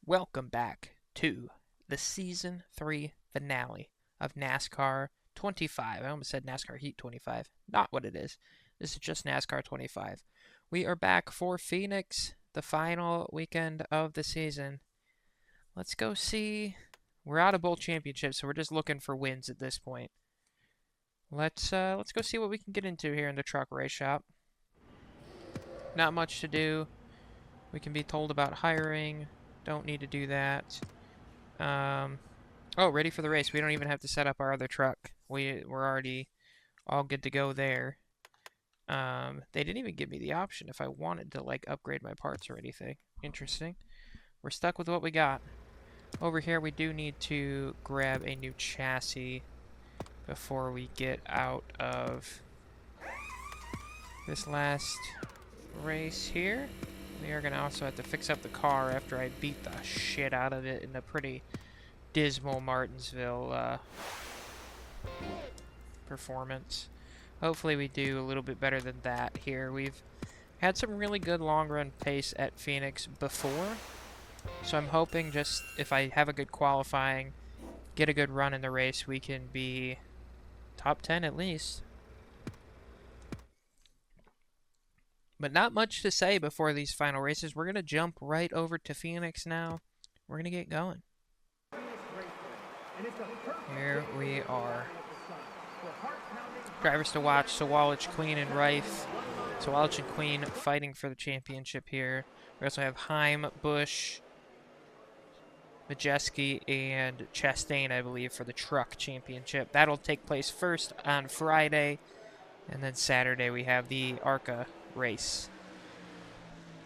Welcome back to the Season 3 finale of NASCAR 25. I almost said NASCAR Heat 25. Not what it is. This is just NASCAR 25. We are back for Phoenix, the final weekend of the season. Let's go see. We're out of bowl championships, so we're just looking for wins at this point. Let's go see what we can get into here in the truck race shop. Not much to do. We can be told about hiring. Don't need to do that. Oh, ready for the race. We don't even have to set up our other truck. We're already all good to go there. They didn't even give me the option if I wanted to like upgrade my parts or anything. Interesting. We're stuck with what we got. Over here we do need to grab a new chassis before we get out of this last race here. We are going to also have to fix up the car after I beat the shit out of it in a pretty dismal Martinsville performance. Hopefully we do a little bit better than that here. We've had some really good long run pace at Phoenix before, so I'm hoping just if I have a good qualifying, get a good run in the race, we can be top 10 at least. But not much to say before these final races. We're going to jump right over to Phoenix now. We're going to get going. Here we are. Drivers to watch, Sawalich, Queen, and Rife. Sawalich and Queen fighting for the championship here. We also have Heim, Busch, Majeski, and Chastain, I believe, for the truck championship. That'll take place first on Friday, and then Saturday we have the ARCA race.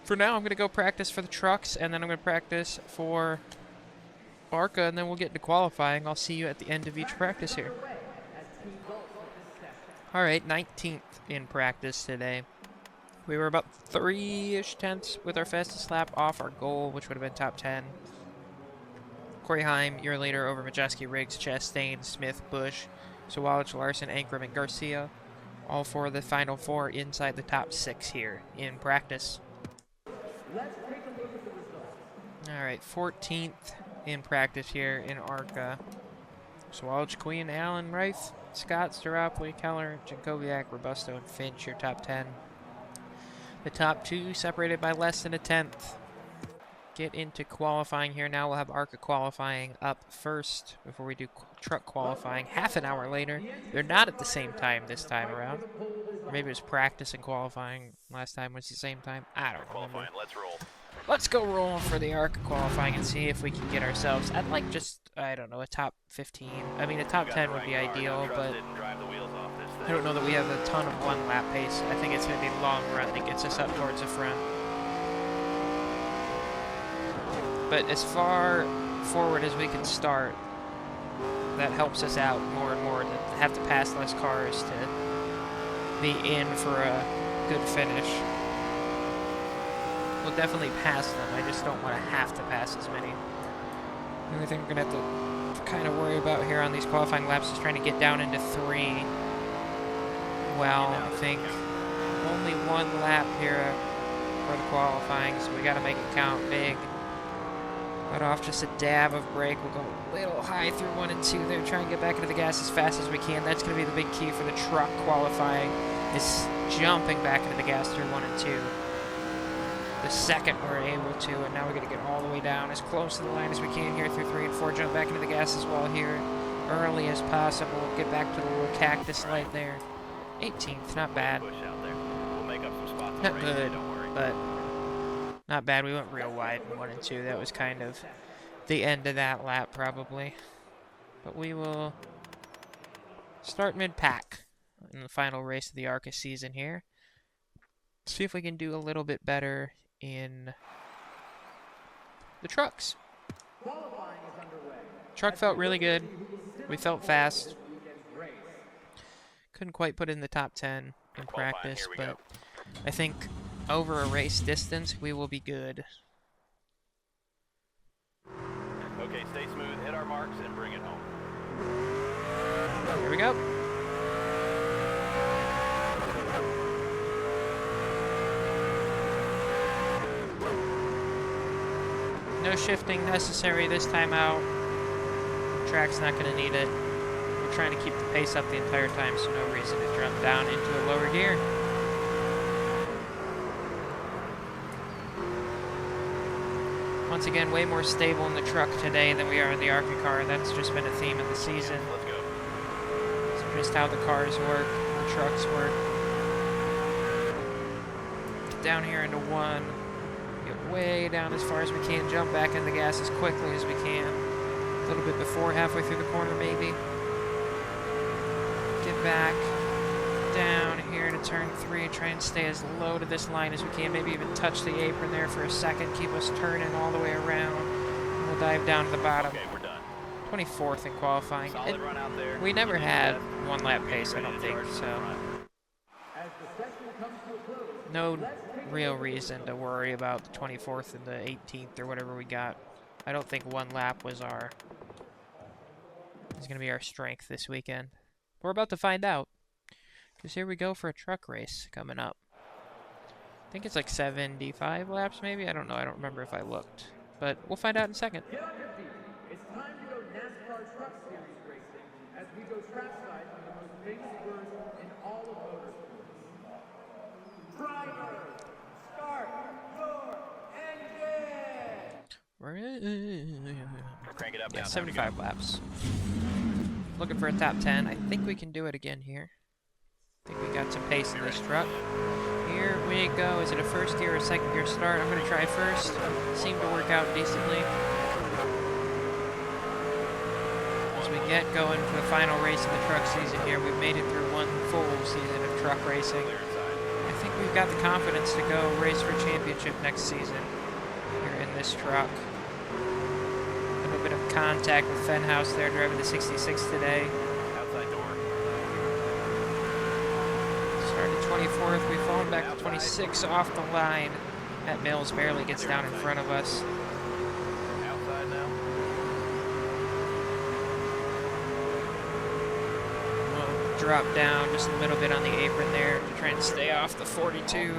For now, I'm going to go practice for the trucks, and then I'm going to practice for ARCA, and then we'll get into qualifying. I'll see you at the end of each practice here. Alright, 19th in practice today. We were about 3-ish tenths with our fastest lap off our goal, which would have been top 10. Corey Heim, your leader over Majeski, Riggs, Chastain, Smith, Busch, Sawalich, Larson, Ankrum, and Garcia. All for the final four inside the top 6 here in practice. Alright, 14th in practice here in ARCA. Sawalich, Queen, Allen, Rife, Scott, Staropoli, Keller, Jacobiak, Robusto, and Finch, your top 10. The top 2 separated by less than a tenth. Get into qualifying here now. We'll have ARCA qualifying up first before we do truck qualifying half an hour later. They're not at the same time this time around. Or maybe it was practice and qualifying last time was the same time. I don't remember. Let's roll. Let's go roll for the ARCA qualifying and see if we can get ourselves at like just, I don't know, a top 15. I mean, a top 10 would be ideal, but I don't know that we have a ton of one lap pace. I think it's going to be a long run that gets us up towards the front. But as far forward as we can start, that helps us out more and more to have to pass less cars to be in for a good finish. We'll definitely pass them. I just don't want to have to pass as many. The only thing we're going to have to kind of worry about here on these qualifying laps is trying to get down into 3. Well, I think only one lap here for the qualifying, so we got to make it count big. Cut off just a dab of brake. We'll go a little high through 1 and 2 there. Try and get back into the gas as fast as we can. That's going to be the big key for the truck qualifying, is jumping back into the gas through 1 and 2. The second we're able to, and now we're going to get all the way down as close to the line as we can here through 3 and 4. Jump back into the gas as well here early as possible. Get back to the little cactus light there. 18th, not bad. Not good, but not bad. We went real wide in 1 and 2. That was kind of the end of that lap, probably. But we will start mid-pack in the final race of the ARCA season here. See if we can do a little bit better in the trucks. Truck felt really good. We felt fast. Couldn't quite put in the top 10 in practice, but I think over a race distance, we will be good. Okay, stay smooth, hit our marks, and bring it home. Here we go. No shifting necessary this time out. Track's not going to need it. We're trying to keep the pace up the entire time, so no reason to jump down into a lower gear. Once again, way more stable in the truck today than we are in the ARCA car. That's just been a theme of the season. Let's go. It's just how the cars work, the trucks work. Get down here into one. Get way down as far as we can. Jump back in the gas as quickly as we can. A little bit before, halfway through the corner maybe. Get back down here to turn 3. Try and stay as low to this line as we can. Maybe even touch the apron there for a second. Keep us turning all the way around. And we'll dive down to the bottom. Okay, we're done. 24th in qualifying. Solid run out there. We never You did had your best. one lap Getting pace, I ready don't to think, charge the so front. no real reason to worry about the 24th and the 18th or whatever we got. I don't think one lap was going to be our strength this weekend. We're about to find out, because here we go for a truck race coming up. I think it's like 75 laps maybe? I don't know. I don't remember if I looked. But we'll find out in a second. Get on your feet. It's time to go NASCAR Truck Series racing as we go trackside on the most famous burst in all of motorsports. Driver, start your engine! Crank it up Yeah, now. 75 laps. Looking for a top 10. I think we can do it again here. I think we got some pace in this truck. Here we go. Is it a first gear or a second gear start? I'm going to try first. Seemed to work out decently. As we get going for the final race of the truck season here, we've made it through one full season of truck racing. I think we've got the confidence to go race for championship next season here in this truck. A little bit of contact with Fenhouse there, driving the 66 today. Outside door. Started 24th, we've fallen back to 26 off the line. That Mills barely gets down in front of us. Outside now. We'll drop down just a little bit on the apron there to try and stay off the 42.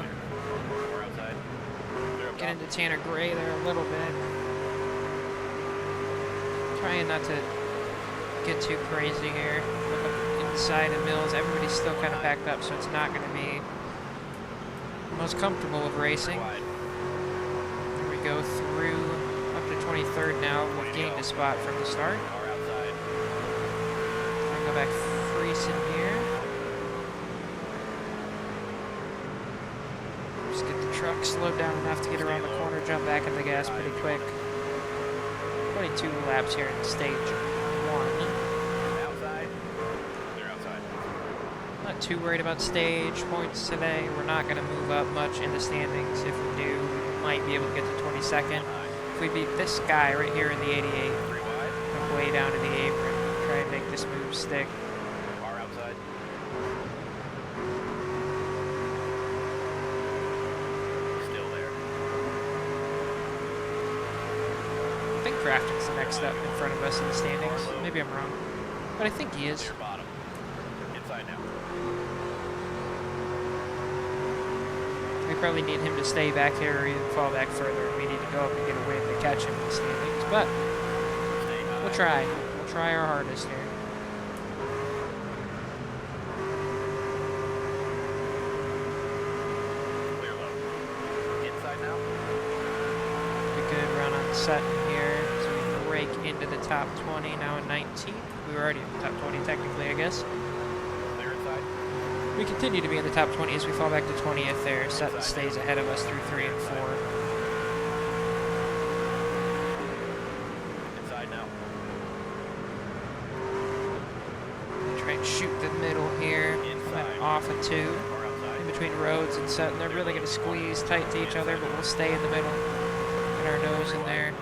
We're outside. Clear up Get top. into Tanner Gray there a little bit. Trying not to get too crazy here. Look up inside of Mills. Everybody's still kind of backed up, so it's not going to be the most comfortable of racing. Wide. Here we go through up to 23rd now. We've gained a spot from the start. Car outside. Try and go back Friesen here. Just get the truck slowed down enough to get around the corner, jump back in the gas pretty quick. 22 laps here in stage 1. Outside. They're outside. Not too worried about stage points today. We're not going to move up much in the standings. If we do, we might be able to get to 22nd. If we beat this guy right here in the 88, 3 wide. go way down to the apron, try and make this move stick. Car outside. Still there. I think Crafton's the next up in front of us in the standings. Maybe I'm wrong, but I think he is. Clear bottom. Inside now. We probably need him to stay back here or even fall back further. We need to go up and get a win to catch him in the standings, but Stay high. we'll try. We'll try our hardest here. Clear low. Inside now. A good run on Sutton here, so we break into the top 20, now in 19th. We were already in the top 20 technically, I guess. Clear inside. We continue to be in the top 20 as we fall back to 20th there. Sutton stays ahead of us through 3 and 4. Inside now. Try and shoot the middle here, coming off of 2. Car outside. In between Rhodes and Sutton, they're really going to squeeze tight to each other, but we'll stay in the middle. Get our nose in there.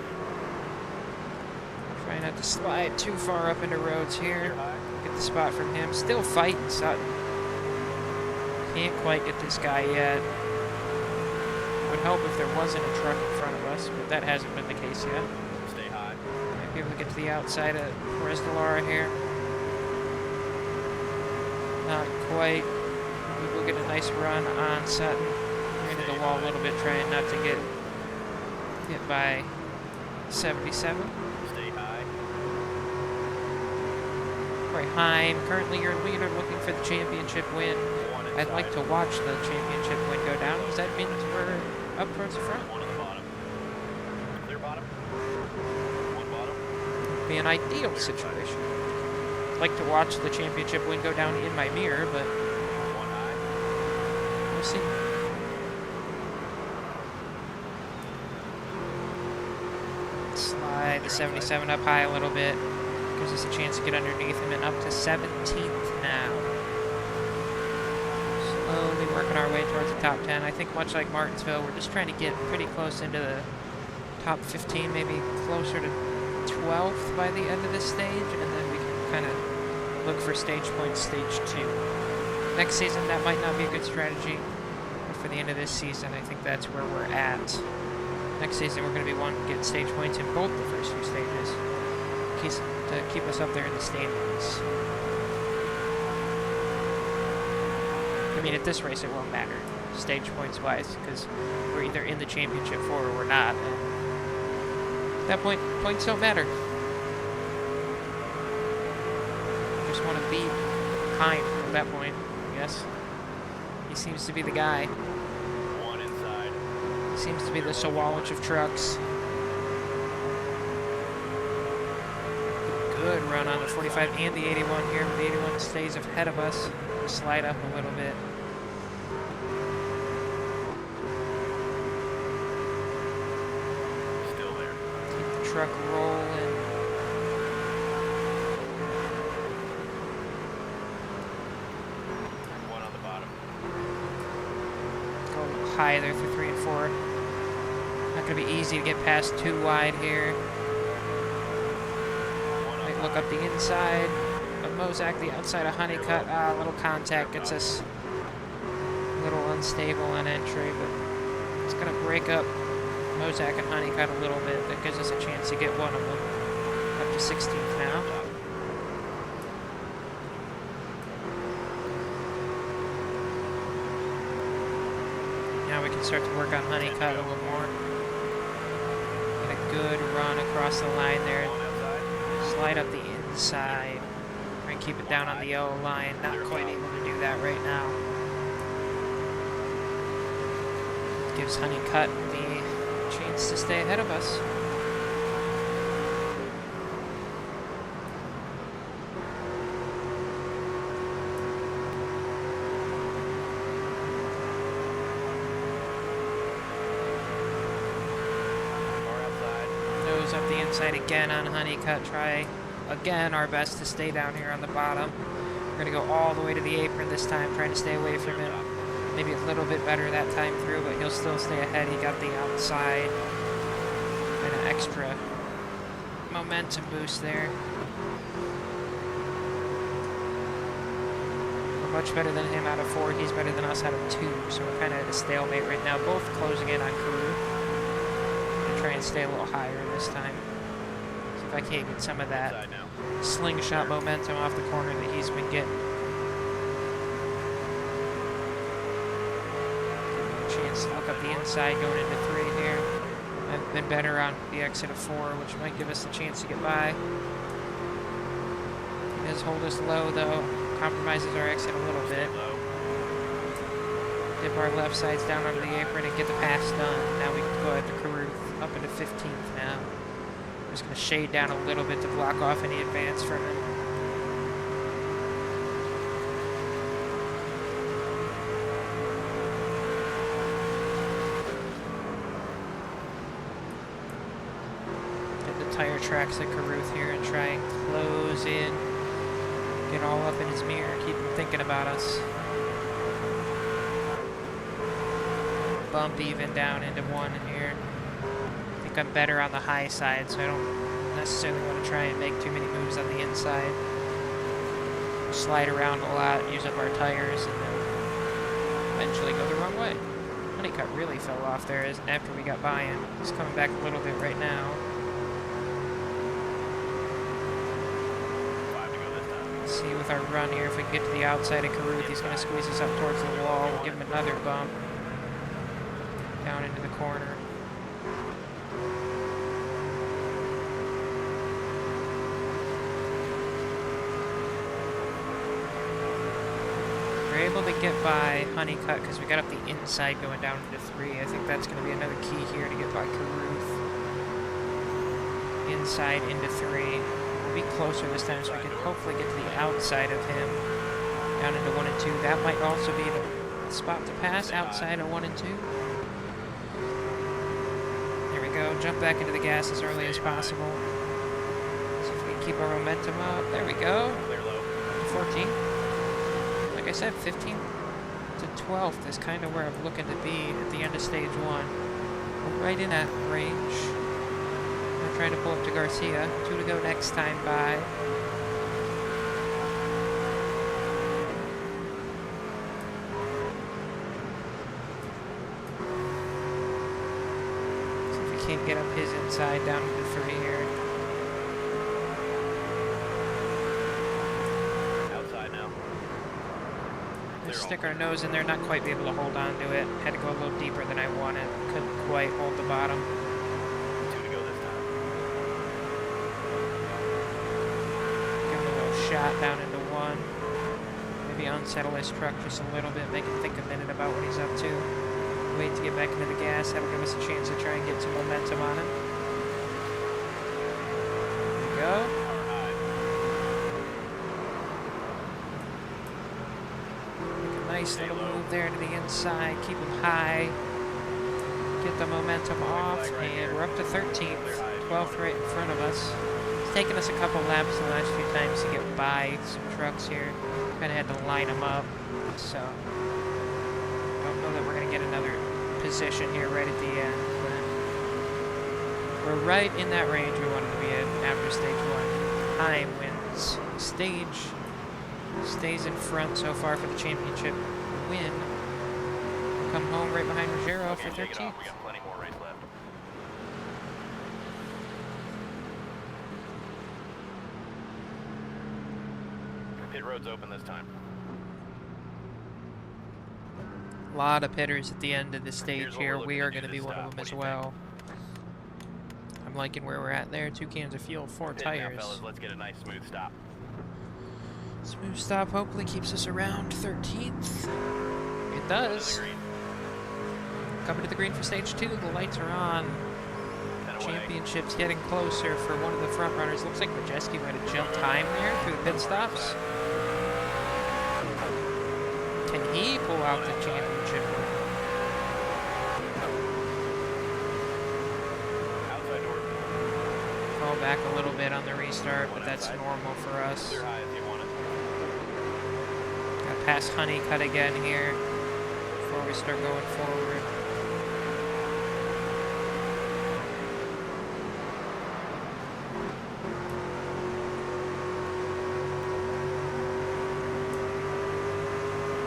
Try not to slide too far up into Rhodes here. Clear high. Get the spot from him. Still fighting Sutton. Can't quite get this guy yet. Would help if there wasn't a truck in front of us, but that hasn't been the case yet. Stay high. Might be able to get to the outside of Restolara here. Not quite. We will get a nice run on Sutton. Into the wall a little bit, trying not to get hit by 77. Stay high. Right, Heim, currently your leader, looking for the championship win. One I'd like inside. to watch the championship win go down, because that means we're up towards the front. One on the bottom. Clear bottom. One bottom. Be an ideal situation. I'd like to watch the championship win go down in my mirror, but One high. we'll see. Slide the 77 up high a little bit. Gives us a chance to get underneath him and up to 17th now. Slowly working our way towards the top 10. I think much like Martinsville, we're just trying to get pretty close into the top 15, maybe closer to 12th by the end of this stage, and then we can kind of look for stage points, stage 2. Next season, that might not be a good strategy, but for the end of this season, I think that's where we're at. Next season, we're going to be wanting to get stage points in both the first two stages to keep us up there in the standings. I mean, at this race, it won't matter, stage points wise, because we're either in the championship for or we're not. And at that point, points don't matter. Just want to beat Heim at that point, I guess. He seems to be the guy. One inside. He seems to be the Sawallich of trucks. Good run on the 45 and the 81 here, but the 81 stays ahead of us. Slide up a little bit. Still there. Keep the truck rolling. One on the bottom. Go a little high there through 3 and 4. Not going to be easy to get past too wide here. Might look up the inside of Mozak, the outside of Honeycutt. A little contact gets us a little unstable on entry, but it's going to break up Mozak and Honeycutt a little bit. That gives us a chance to get one of them. Up to 16th now. Now we can start to work on Honeycutt a little more. Get a good run across the line there. One outside. Slide up the inside. Try and keep it down on the yellow line. Not quite able to do that right now. Gives Honeycutt the chance to stay ahead of us. Car outside. Nose up the inside again on Honeycutt. Try again our best to stay down here on the bottom. We're going to go all the way to the apron this time, trying to stay away from him. Maybe a little bit better that time through, but he'll still stay ahead. He got the outside and an extra momentum boost there. We're much better than him out of 4. He's better than us out of 2, so we're kind of at a stalemate right now. Both closing in on Carew. I'm try and stay a little higher this time. See if I can't get some of that Inside now. slingshot momentum off the corner that he's been getting. Chance to look up the inside going into 3 here. I've been better on the exit of 4, which might give us a chance to get by. He does hold us low though. Compromises our exit a little bit. Low. Dip our left sides down under the apron and get the pass done. Now we can go ahead to Caruth up into 15th now. I'm just going to shade down a little bit to block off any advance from him. Hit the tire tracks at Caruth here and try and close in. Get all up in his mirror, keep him thinking about us. Bump even down into 1 in here. I think I'm better on the high side, so I don't necessarily want to try and make too many moves on the inside. Slide around a lot, use up our tires, and then eventually go the wrong way. Honeycutt really fell off there after we got by him. He's coming back a little bit right now. 5 to go this time. Let's see with our run here, if we can get to the outside of Caruth, he's going to squeeze us up towards the wall. We'll give him another bump down into the corner. able to get by Honeycutt because we got up the inside going down into 3. I think that's going to be another key here to get by Caruth. Inside into 3. We'll be closer this time so we can hopefully get to the outside of him. Down into 1 and 2. That might also be the spot to pass outside of 1 and 2. There we go. Jump back into the gas as early as possible. See if we can keep our momentum up. There we go. 14. Like I said, 15 to 12th is kind of where I'm looking to be at the end of stage 1. We're right in that range. I'm trying to pull up to Garcia. 2 to go next time by. See if we can't get up his inside down into 3 here. Stick our nose in there, not quite be able to hold on to it. Had to go a little deeper than I wanted. Couldn't quite hold the bottom. 2 to go this time. Give him a little shot down into 1. Maybe unsettle his truck just a little bit, make him think a minute about what he's up to. Wait to get back into the gas. That'll give us a chance to try and get some momentum on him. There we go. Nice little move there to the inside, keep him high, get the momentum off, and we're up to 13th, 12th right in front of us. It's taken us a couple laps the last few times to get by some trucks here. Kind of had to line them up, so I don't know that we're going to get another position here right at the end, but we're right in that range we wanted to be in after stage 1. Time wins. Stage stays in front so far for the championship win. We'll come home right behind Ruggiero for 13th. We got plenty more race left. Pit road's open this time. A lot of pitters at the end of the stage here. We are going to be one of them as well. I'm liking where we're at there. 2 cans of fuel, 4 tires. Now, fellas, let's get a nice smooth stop. Smooth stop hopefully keeps us around 13th. It does. Coming to the green for stage 2. The lights are on. Championship's getting closer for one of the front runners. Looks like Majeski might have jumped time there through the pit stops. Can he pull out the championship? Outside door. Fall back a little bit on the restart, but that's normal for us. Clear high if you want it. Got past Honeycutt again here before we start going forward.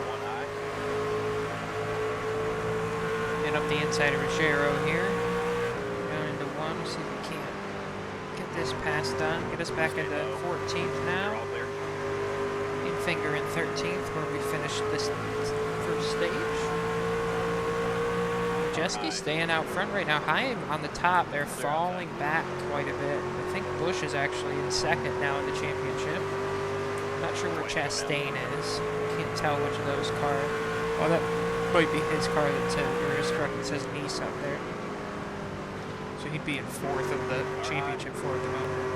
One high. And up the inside of Ruggiero here. Down into 1. We'll see if we can't get this pass done. Get us back into 14th You're now. all clear. Finger in 13th where we finished this first stage. Majeski staying out front right now. Haim on the top. They're falling back quite a bit. I think Busch is actually in 2nd now in the championship. Not sure where Chastain is. Can't tell which of those cars. Oh, that might be his car that says, or his truck that says Nice up there. So he'd be in 4th of the championship for the moment.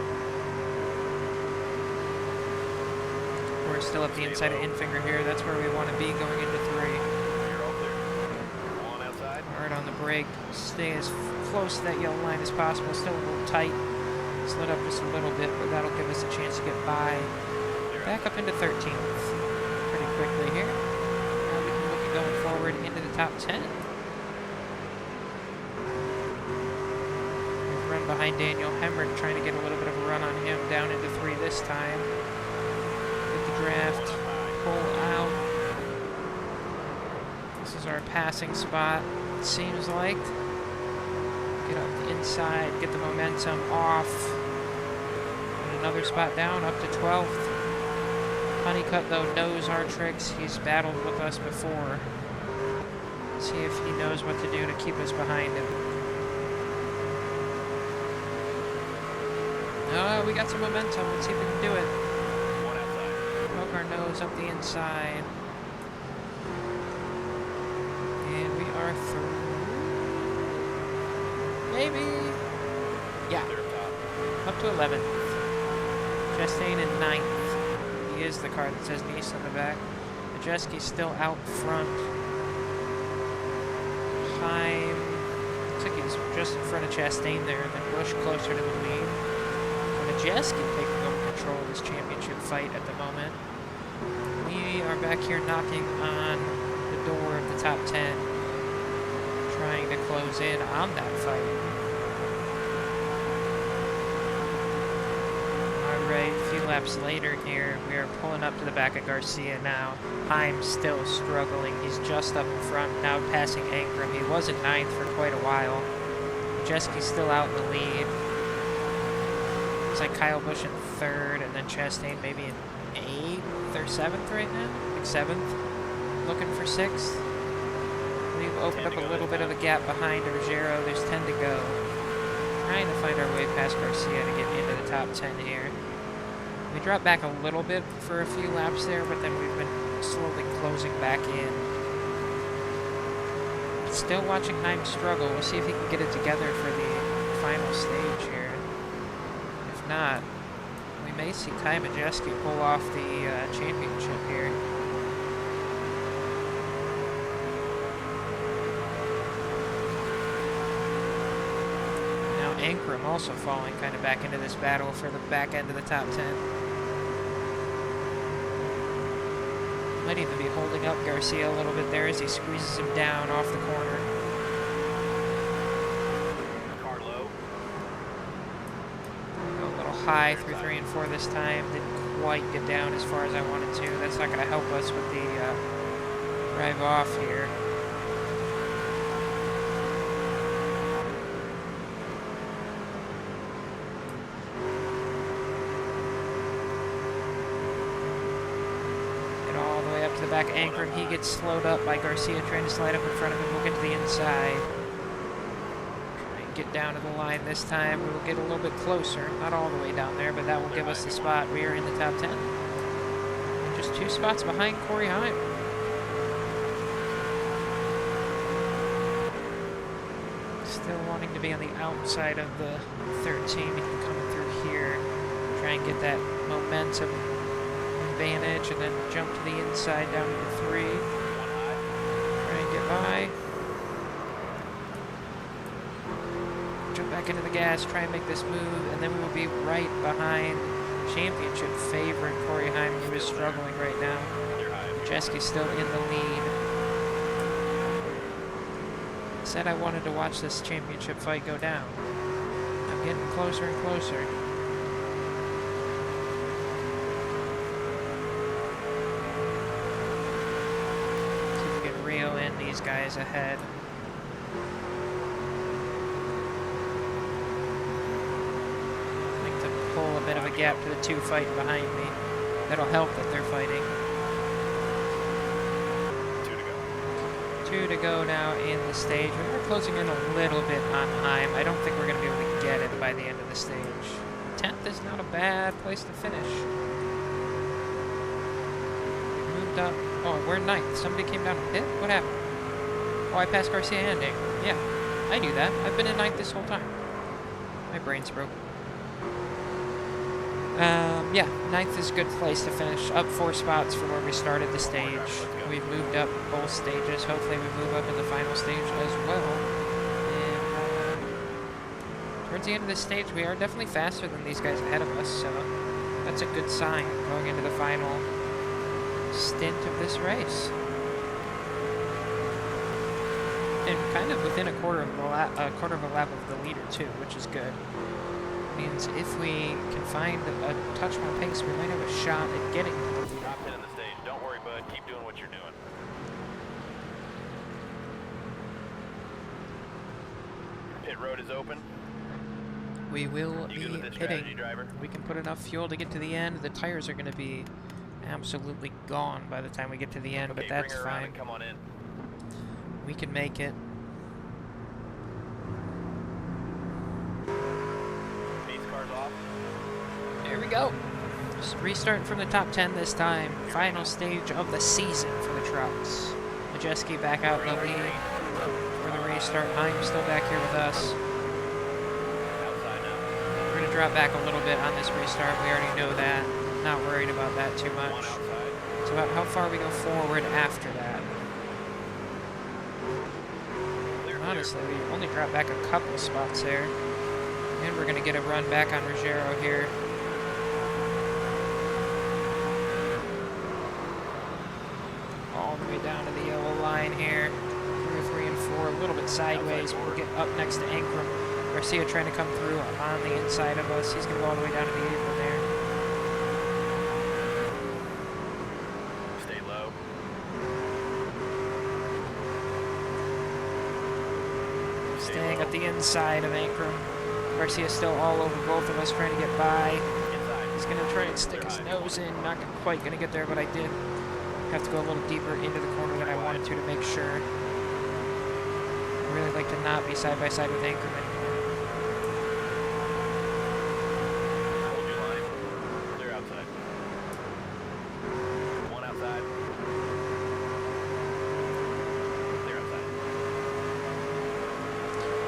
We're still up the inside of Infinger here. That's where we want to be going into 3. You're all clear. One outside. Hard on the brake. Stay as close to that yellow line as possible. Still a little tight. Slid up just a little bit, but that'll give us a chance to get by. Back up into 13th pretty quickly here. Now we can look at going forward into the top 10. We've run behind Daniel Hemrick, trying to get a little bit of a run on him down into 3 this time. Draft, pull out. This is our passing spot, it seems like. Get up the inside, get the momentum off. And another spot down, up to 12th. Honeycutt, though, knows our tricks. He's battled with us before. See if he knows what to do to keep us behind him. We got some momentum. Let's see if we can do it. Our nose up the inside. are through. Maybe. Yeah. Clear top. Up to 11th. Chastain in 9th. He is the car that says Nice on the back. Majeski's still out front. Time. Looks like he's just in front of Chastain there, and then Busch closer to the lead. Majeski taking over control of this championship fight at the moment. We are back here knocking on the door of the top 10, trying to close in on that fight. Alright, a few laps later here, we are pulling up to the back of Garcia now. Heim's still struggling. He's just up in front, now passing Ankrum. He was in 9th for quite a while. Majeski's still out in the lead. It's like Kyle Busch in 3rd, and then Chastain maybe in 8th or 7th right now? Like 7th. Looking for 6th. We've opened up a little bit of a gap behind Ruggiero. There's 10 to go. Trying to find our way past Garcia to get into the top 10 here. We dropped back a little bit for a few laps there, but then we've been slowly closing back in. Still watching Heim struggle. We'll see if he can get it together for the final stage here. If not, we may see Ty Majeski pull off the championship here. Now Ankrum also falling kind of back into this battle for the back end of the top 10. Might even be holding up Garcia a little bit there as he squeezes him down off the corner. Car low. Go a little high through 3 and 4 this time. Didn't quite get down as far as I wanted to. That's not going to help us with the drive off here. To the back of Ankrum, he gets slowed up by Garcia trying to slide up in front of him. We'll get to the inside. Try and get down to the line this time. We will get a little bit closer, not all the way down there, but that will give us the spot. We are in the top 10. And just 2 spots behind Corey Heim. Still wanting to be on the outside of the 13. Coming through here. Try and get that momentum advantage, and then jump to the inside down to 3. Try and get by. Jump back into the gas, try and make this move, and then we will be right behind championship favorite Corey Heim, who is struggling right now. Majeski's still in the lead. Said I wanted to watch this championship fight go down. I'm getting closer and closer. Reel in these guys ahead. I think to pull a bit of a gap to the 2 fighting behind me. That'll help that they're fighting. 2 to go now in the stage. We're closing in a little bit on Heim. I don't think we're going to be able to get it by the end of the stage. 10th is not a bad place to finish. Moved up. Oh, we're 9th. Somebody came down a pit? What happened? Oh, I passed Garcia and Ankrum. Yeah, I knew that. I've been in 9th this whole time. My brain's broke. Yeah, 9th is a good place to finish. Up 4 spots from where we started the stage. We've moved up both stages. Hopefully we move up in the final stage as well. And towards the end of this stage, we are definitely faster than these guys ahead of us, so that's a good sign going into the final stint of this race. And kind of within a quarter of a lap of the leader too, which is good. Means if we can find a touch more pace, we might have a shot at getting to the lead. Top 10 in the stage. Don't worry, bud. Keep doing what you're doing. Pit road is open. We will You good with be this pitting. strategy, driver? We can put enough fuel to get to the end. The tires are going to be absolutely gone by the time we get to the end, Okay, but that's bring her around fine. and come on in. We can make it. Base cars off. There we go. Just restarting from the top 10 this time. Final stage of the season for the trucks. Majeski back out in the lead. for the restart. I'm still back here with us. Outside now. We're going to drop back a little bit on this restart. We already know that. Not worried about that too One much. outside. It's about how far we go forward after that. Clear. Honestly, we only dropped back a couple spots there. And we're going to get a run back on Ruggiero here. All the way down to the yellow line here. Through 3 and 4, a little bit sideways. We'll get up next to Ankrum. Garcia trying to come through on the inside of us. He's going to go all the way down to the apron there. Stay low. Staying at the inside of Ankrum. Garcia's still all over both of us trying to get by. Inside. He's going to try and stick his nose in. Not quite going to get there, but I did have to go a little deeper into the corner than I wanted to make sure. I really like to not be side by side with Ankrum anymore. Hold your line. Clear outside. One outside. Clear outside.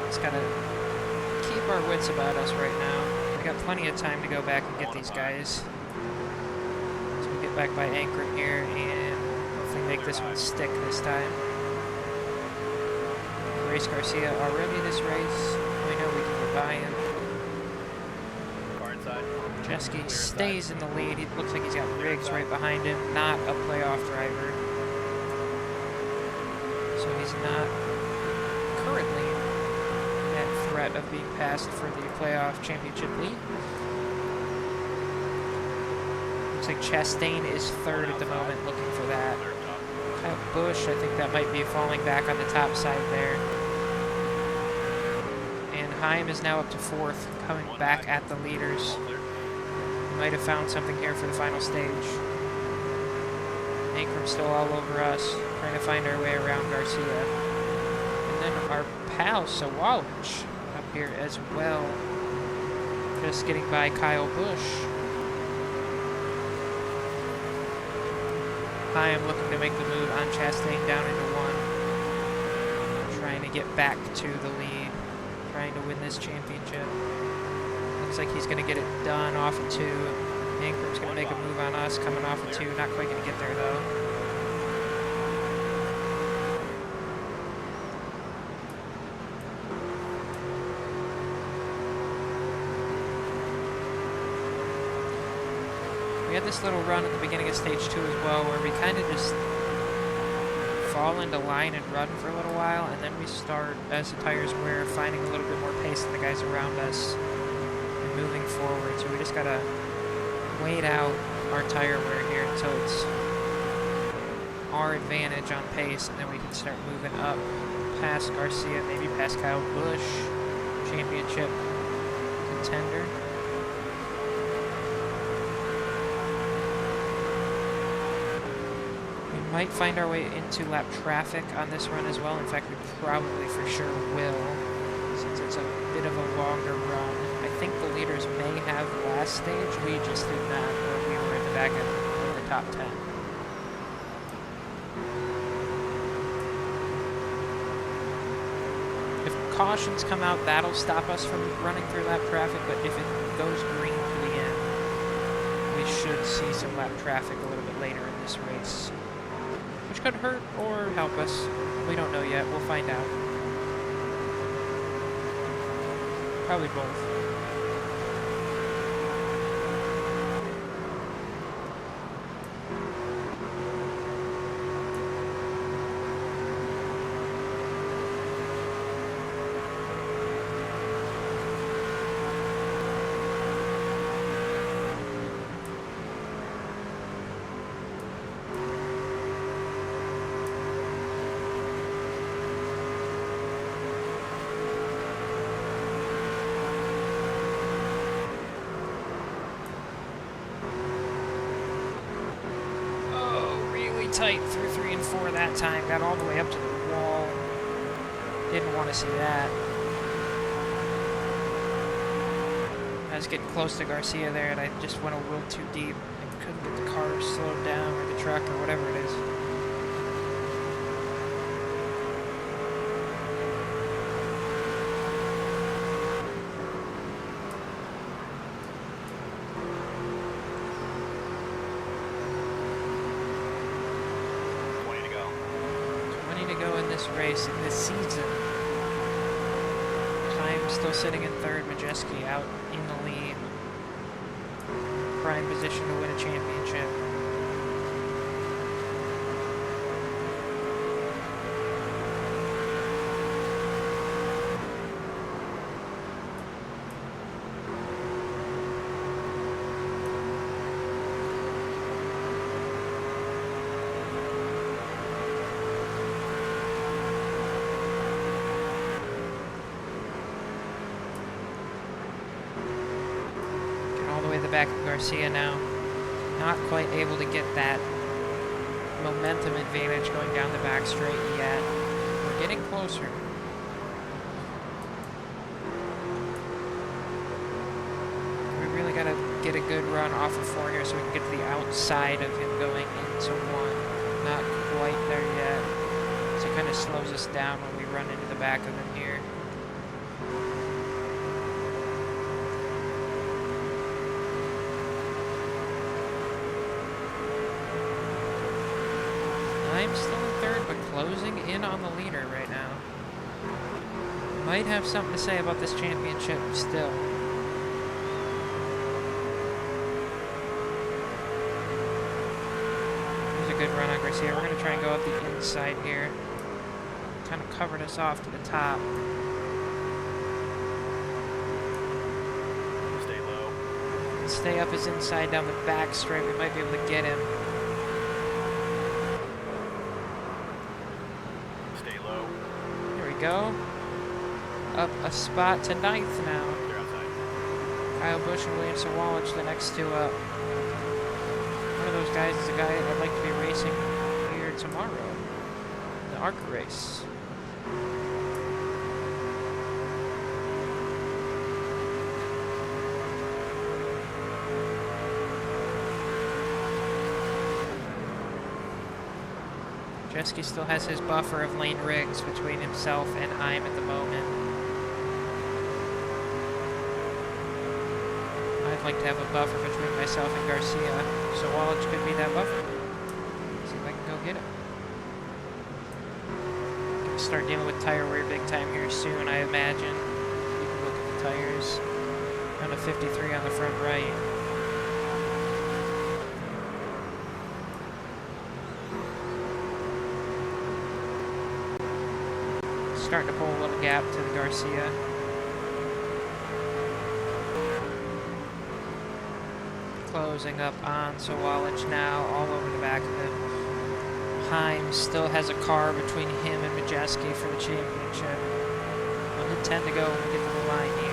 Just gotta keep our wits about us right now. We got plenty of time to go back and get these guys. So we get back by Ankrum here and hopefully make this one stick this time. Race Garcia already this race. We know we can get by him. Car inside. Jeske stays in the lead. He looks like he's got Riggs right behind him. Not a playoff driver. So he's not currently at threat of being passed for the playoff championship lead. Looks like Chastain is third at the moment, looking for that. Clear top. Kyle Busch, I think that might be falling back on the top side there. And Heim is now up to fourth, coming back at the leaders. All clear. We might have found something here for the final stage. Ankrum's still all over us, trying to find our way around Garcia. And then our pal Sawalich up here as well, just getting by Kyle Busch. Heim looking to make the move on Chastain down into one. Trying to get back to the lead. Trying to win this championship. Looks like he's going to get it done off of 2. Ankrum's going to make a move on us coming off of 2. Not quite going to get there though. We had this little run at the beginning of stage 2 as well, where we kind of just fall into line and run for a little while, and then we start, as the tires wear, finding a little bit more pace than the guys around us and moving forward. So we just gotta wait out our tire wear here until it's our advantage on pace, and then we can start moving up past Garcia, maybe past Kyle Busch, championship contender. Might find our way into lap traffic on this run as well. In fact, we probably for sure will, since it's a bit of a longer run. I think the leaders may have last stage. We just did not, where we were in the back of the top 10. If cautions come out, that'll stop us from running through lap traffic, but if it goes green to the end, we should see some lap traffic a little bit later in this race. Which could hurt or help us. We don't know yet. We'll find out. Probably both. Tight through 3 and 4 that time. Got all the way up to the wall. Didn't want to see that. I was getting close to Garcia there, and I just went a little too deep and couldn't get the car slowed down, or the truck, or whatever it is. this race in this season. I'm still sitting in third, Majeski out in the lead. Prime position to win a championship. Back of Garcia now. Not quite able to get that momentum advantage going down the back straight yet. We're getting closer. We really got to get a good run off of 4 here so we can get to the outside of him going into 1. Not quite there yet. So it kind of slows us down when we run into the back of him here. I'm still in third, but closing in on the leader right now. Might have something to say about this championship still. There's a good run on Garcia. We're going to try and go up the inside here. Kind of covered us off to the top. Stay low. Stay up his inside down the back straight. We might be able to get him. Go up a spot to 9th now. Kyle Busch and William Sawalich, the next two up. One of those guys is a guy I'd like to be racing here tomorrow. The ARCA race. Jeski still has his buffer of lane rigs between himself and I'm at the moment. I'd like to have a buffer between myself and Garcia, so Wallich could be that buffer. See if I can go get him. Gonna start dealing with tire wear big time here soon, I imagine. You can look at the tires. Down to 53 on the front right. Starting to pull a little gap to the Garcia. Closing up on Sawalich now, all over the back of him. Heim still has a car between him and Majeski for the championship. 1:10 to go when we get to the line here.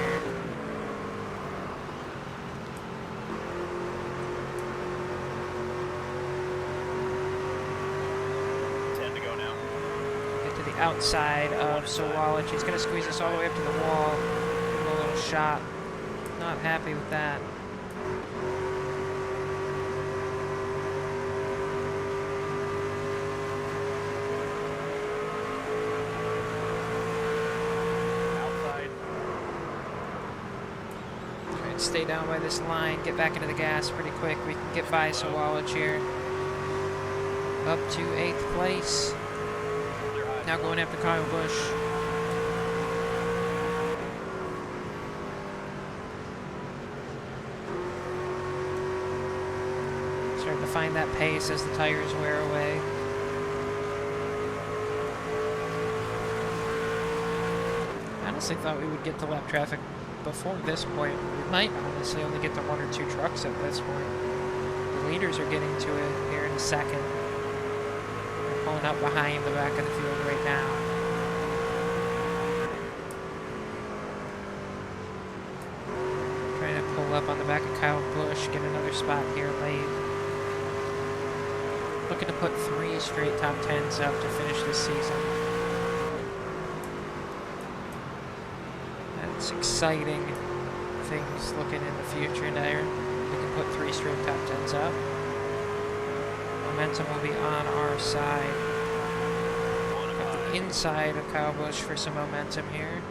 Outside of Sawalich. He's going to squeeze us all the way up to the wall. Give him a little shot. Not happy with that. Outside. Try and stay down by this line. Get back into the gas pretty quick. We can get by Sawalich here. Up to 8th place. Now going after Kyle Busch. Starting to find that pace as the tires wear away. I honestly thought we would get to lap traffic before this point. We might honestly only get to 1 or 2 trucks at this point. The leaders are getting to it here in a second. Pulling up behind the back of the field right now. Trying to pull up on the back of Kyle Busch, get another spot here late. Looking to put 3 straight top 10s up to finish this season. That's exciting. Things looking in the future there. We can put 3 straight top 10s up. Momentum will be on our side. Got the inside of Kyle Busch for some momentum here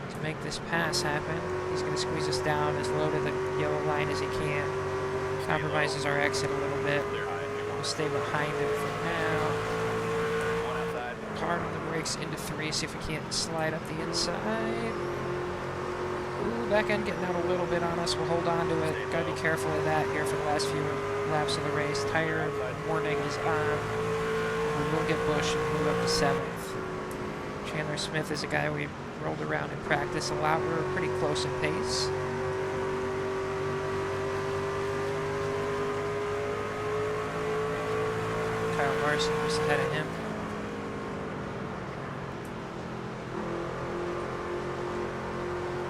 to make this pass happen. He's going to squeeze us down as low to the yellow line as he can. Compromises our exit a little bit. We'll stay behind him for now. Hard on the brakes into 3, see if we can't slide up the inside. Ooh, back end getting out a little bit on us. We'll hold on to it. Gotta be careful of that here for the last few laps of the race. Tire warning is on. We will get Busch and move up to 7th. Chandler Smith is a guy we rolled around in practice a lot. We were pretty close in pace. Kyle Larson was ahead of him.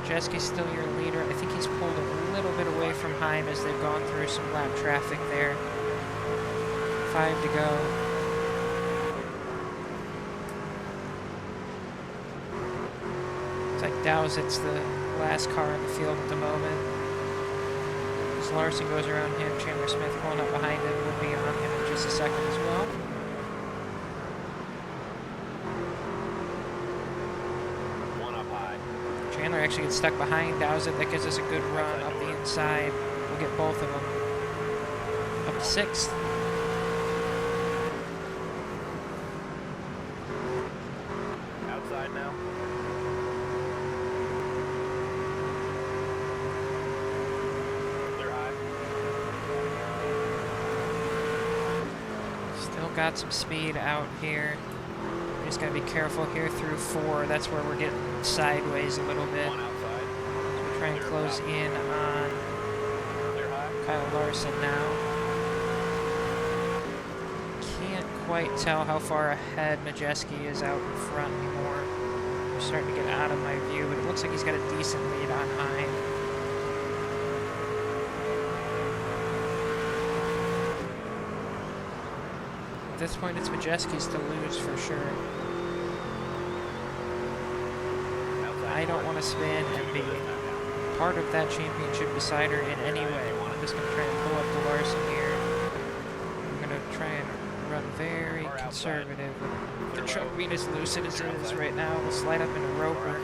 Jeski's still your leader. I think he's pulled a little bit away from Heim as they've gone through some lap traffic there. 5 to go. It's like Dowsett's the last car in the field at the moment. As Larson goes around him, Chandler Smith pulling up behind him. Will be on him in just a second as well. Chandler actually gets stuck behind Dowsett. That gives us a good run up the inside. We'll get both of them up to 6th. Outside now. Clear high. Still got some speed out here. We just gotta be careful here through 4. That's where we're getting sideways a little bit. One outside. So we try and close in on Clear high. Kyle Larson now. Can't quite tell how far ahead Majeski is out in front anymore. We're starting to get out of my view, but it looks like he's got a decent lead on Heim. At this point, it's Majeski's to lose for sure. I don't want to spin and be part of that championship decider in any way. I'm just going to try and pull up to Larson here. I'm going to try and run very conservative with the truck being as loose as it is right now. We'll slide up into Roper.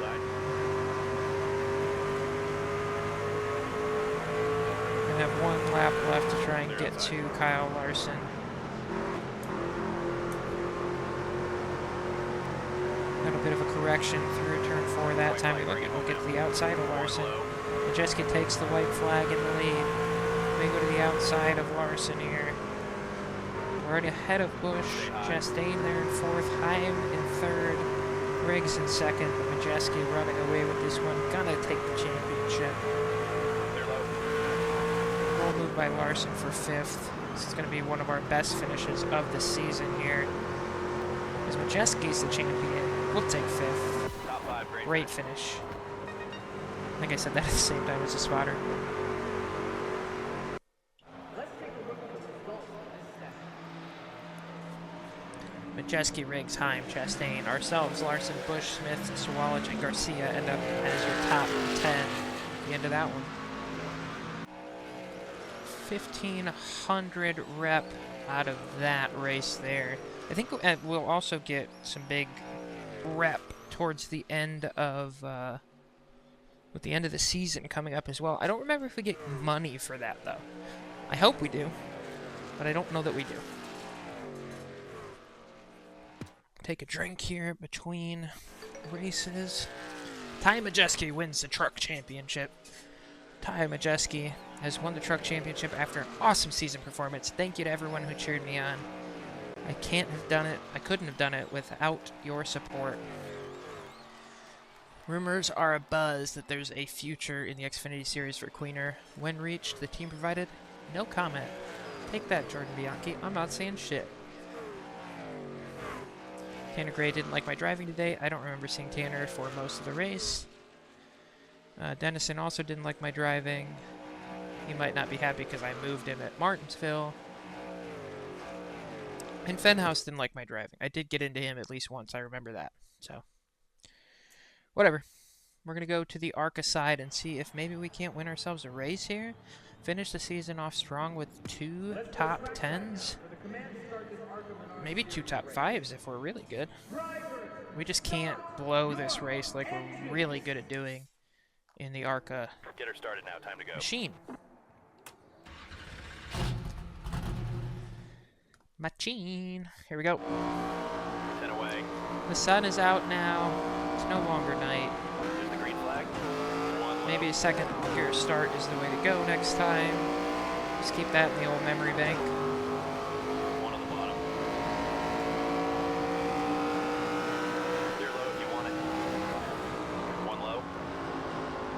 And have 1 lap left to try and get to Kyle Larson. Got a bit of a correction through turn 4 that time. We'll get to the outside of Larson. Majeski takes the white flag in the lead. They go to the outside of Larson here. We're already ahead of Busch. Chastain there in 4th. Heim in 3rd. Riggs in 2nd. But Majeski running away with this one. Gonna take the championship. We'll move by Larson for 5th. This is going to be one of our best finishes of the season here. As Majeski's the champion. We'll take 5th. Great finish. I think I said that at the same time as the spotter. Majeski, Riggs, Heim, Chastain, ourselves, Larson, Busch, Smith, Sawalich, and Garcia end up as your top 10 at the end of that one. 1,500 rep out of that race there. I think we'll also get some big rep towards the end of with the end of the season coming up as well. I don't remember if we get money for that though. I hope we do, but I don't know that we do. Take a drink here between races. Ty Majeski wins the truck championship. Ty Majeski has won the truck championship after an awesome season performance. Thank you to everyone who cheered me on. I can't have done it. I couldn't have done it without your support. Rumors are abuzz that there's a future in the Xfinity Series for Queener. When reached, the team provided no comment. Take that, Jordan Bianchi. I'm not saying shit. Tanner Gray didn't like my driving today. I don't remember seeing Tanner for most of the race. Dennison also didn't like my driving. He might not be happy because I moved him at Martinsville. And Fenhouse didn't like my driving. I did get into him at least once. I remember that. So, whatever. We're going to go to the ARCA side and see if maybe we can't win ourselves a race here. Finish the season off strong with 2 top 10s. Maybe 2 top 5s if we're really good. We just can't blow this race like we're really good at doing in the ARCA Get her started now. Time to go. machine. Machine. Here we go. 10 away. The sun is out now. It's no longer night. There's the green flag. One low. Maybe a second gear start is the way to go next time. Just keep that in the old memory bank. One on the bottom. Clear low if you want it. One low.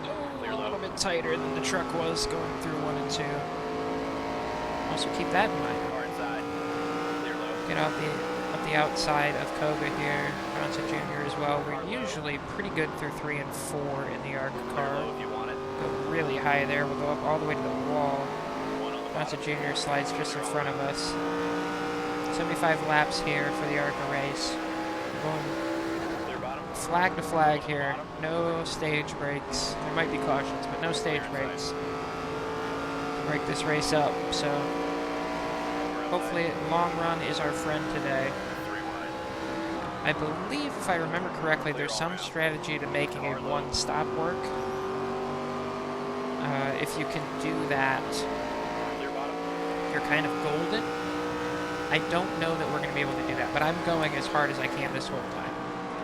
Oh, a little bit tighter than the truck was going through 1 and 2. Also keep that in mind. Car inside. Clear low. Get out the outside of Koga here. Johnson Jr. as well. We're usually pretty good through 3 and 4 in the ARC Clear car. low if you want it. Go really high there. We'll go up all the way to the wall. One on the Johnson bottom. Jr. slides just in front of us. 75 laps here for the ARCA race. We're going Clear bottom. flag to flag here. No stage breaks. There might be cautions, but no stage breaks. Break this race up, so hopefully long run is our friend today. 3 wide. I believe, if I remember correctly, there's some strategy to making a one-stop work. If you can do that, Clear bottom. you're kind of golden. I don't know that we're going to be able to do that, but I'm going as hard as I can this whole time.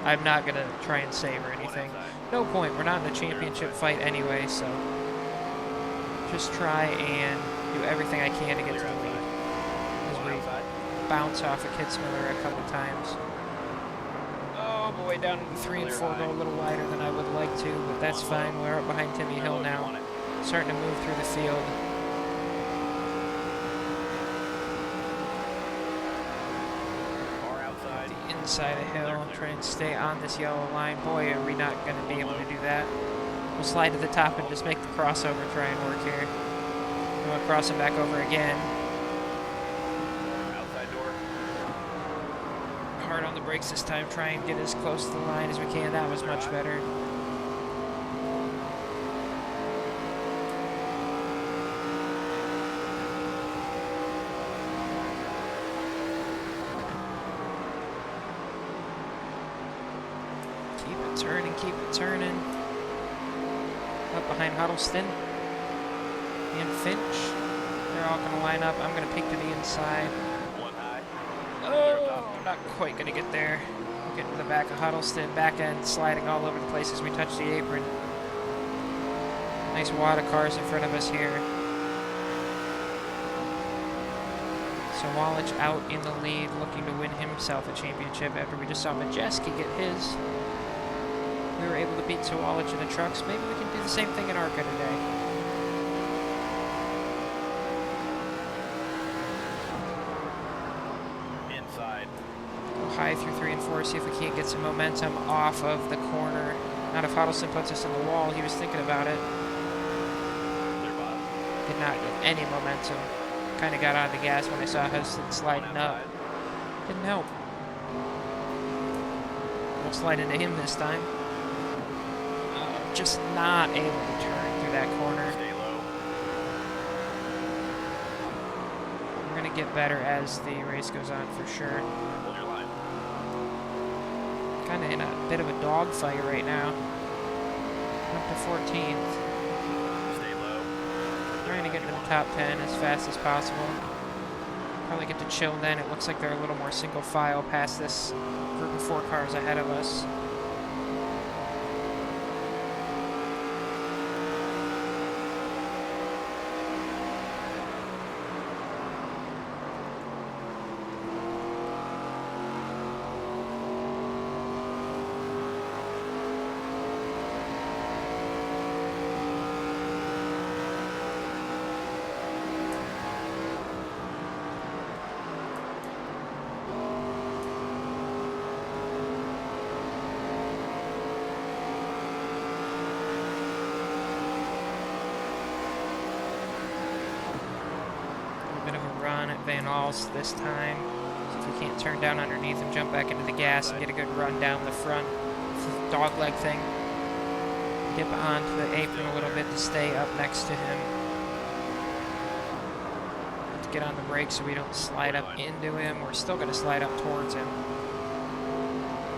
I'm not going to try and save or anything. No point. We're not in the championship fight anyway, so just try and do everything I can to get to the lead. As One we outside. bounce off of Kitzmiller a couple times. Oh boy, down into 3 and 4, go a little wider than I would like to, but that's fine. We're up behind Timmy Clear Hill low if you now. want it. Starting to move through the field. Car outside. The inside of Hill, try and stay on this yellow line. Boy, are we not going to be able to do that. We'll slide to the top and just make the crossover try and work here. And we'll cross him back over again. Outside door. Hard on the brakes this time, try and get as close to the line as we can. That was much better. Keep it turning. Up behind Huddleston and Finch. They're all going to line up. I'm going to peek to the inside. One high. Oh, I'm not quite going to get there. We'll get to the back of Huddleston. Back end sliding all over the place as we touch the apron. Nice wad of cars in front of us here. So Wallach out in the lead, looking to win himself a championship after we just saw Majeski get his. We were able to beat Sawallich in the trucks. Maybe we can do the same thing in ARCA today. Inside. Go high through 3 and 4, see if we can't get some momentum off of the corner. Not if Huddleston puts us in the wall. He was thinking about it. Clear bottom. Did not get any momentum. Kind of got out of the gas when I saw Huddleston sliding up. Didn't help. We'll slide into him this time. Just not able to turn through that corner. Stay low. We're going to get better as the race goes on for sure. Hold your line. Kind of in a bit of a dogfight right now. Up to 14th. Stay low. Trying to get into the top 10 as fast as possible. Probably get to chill then. It looks like they're a little more single file past this group of 4 cars ahead of us. Van Alst this time. See if we can't turn down underneath him, jump back into the gas and get a good run down the front. Dog leg thing. Dip onto the apron a little bit to stay up next to him. Let's get on the brakes so we don't slide up into him. We're still going to slide up towards him.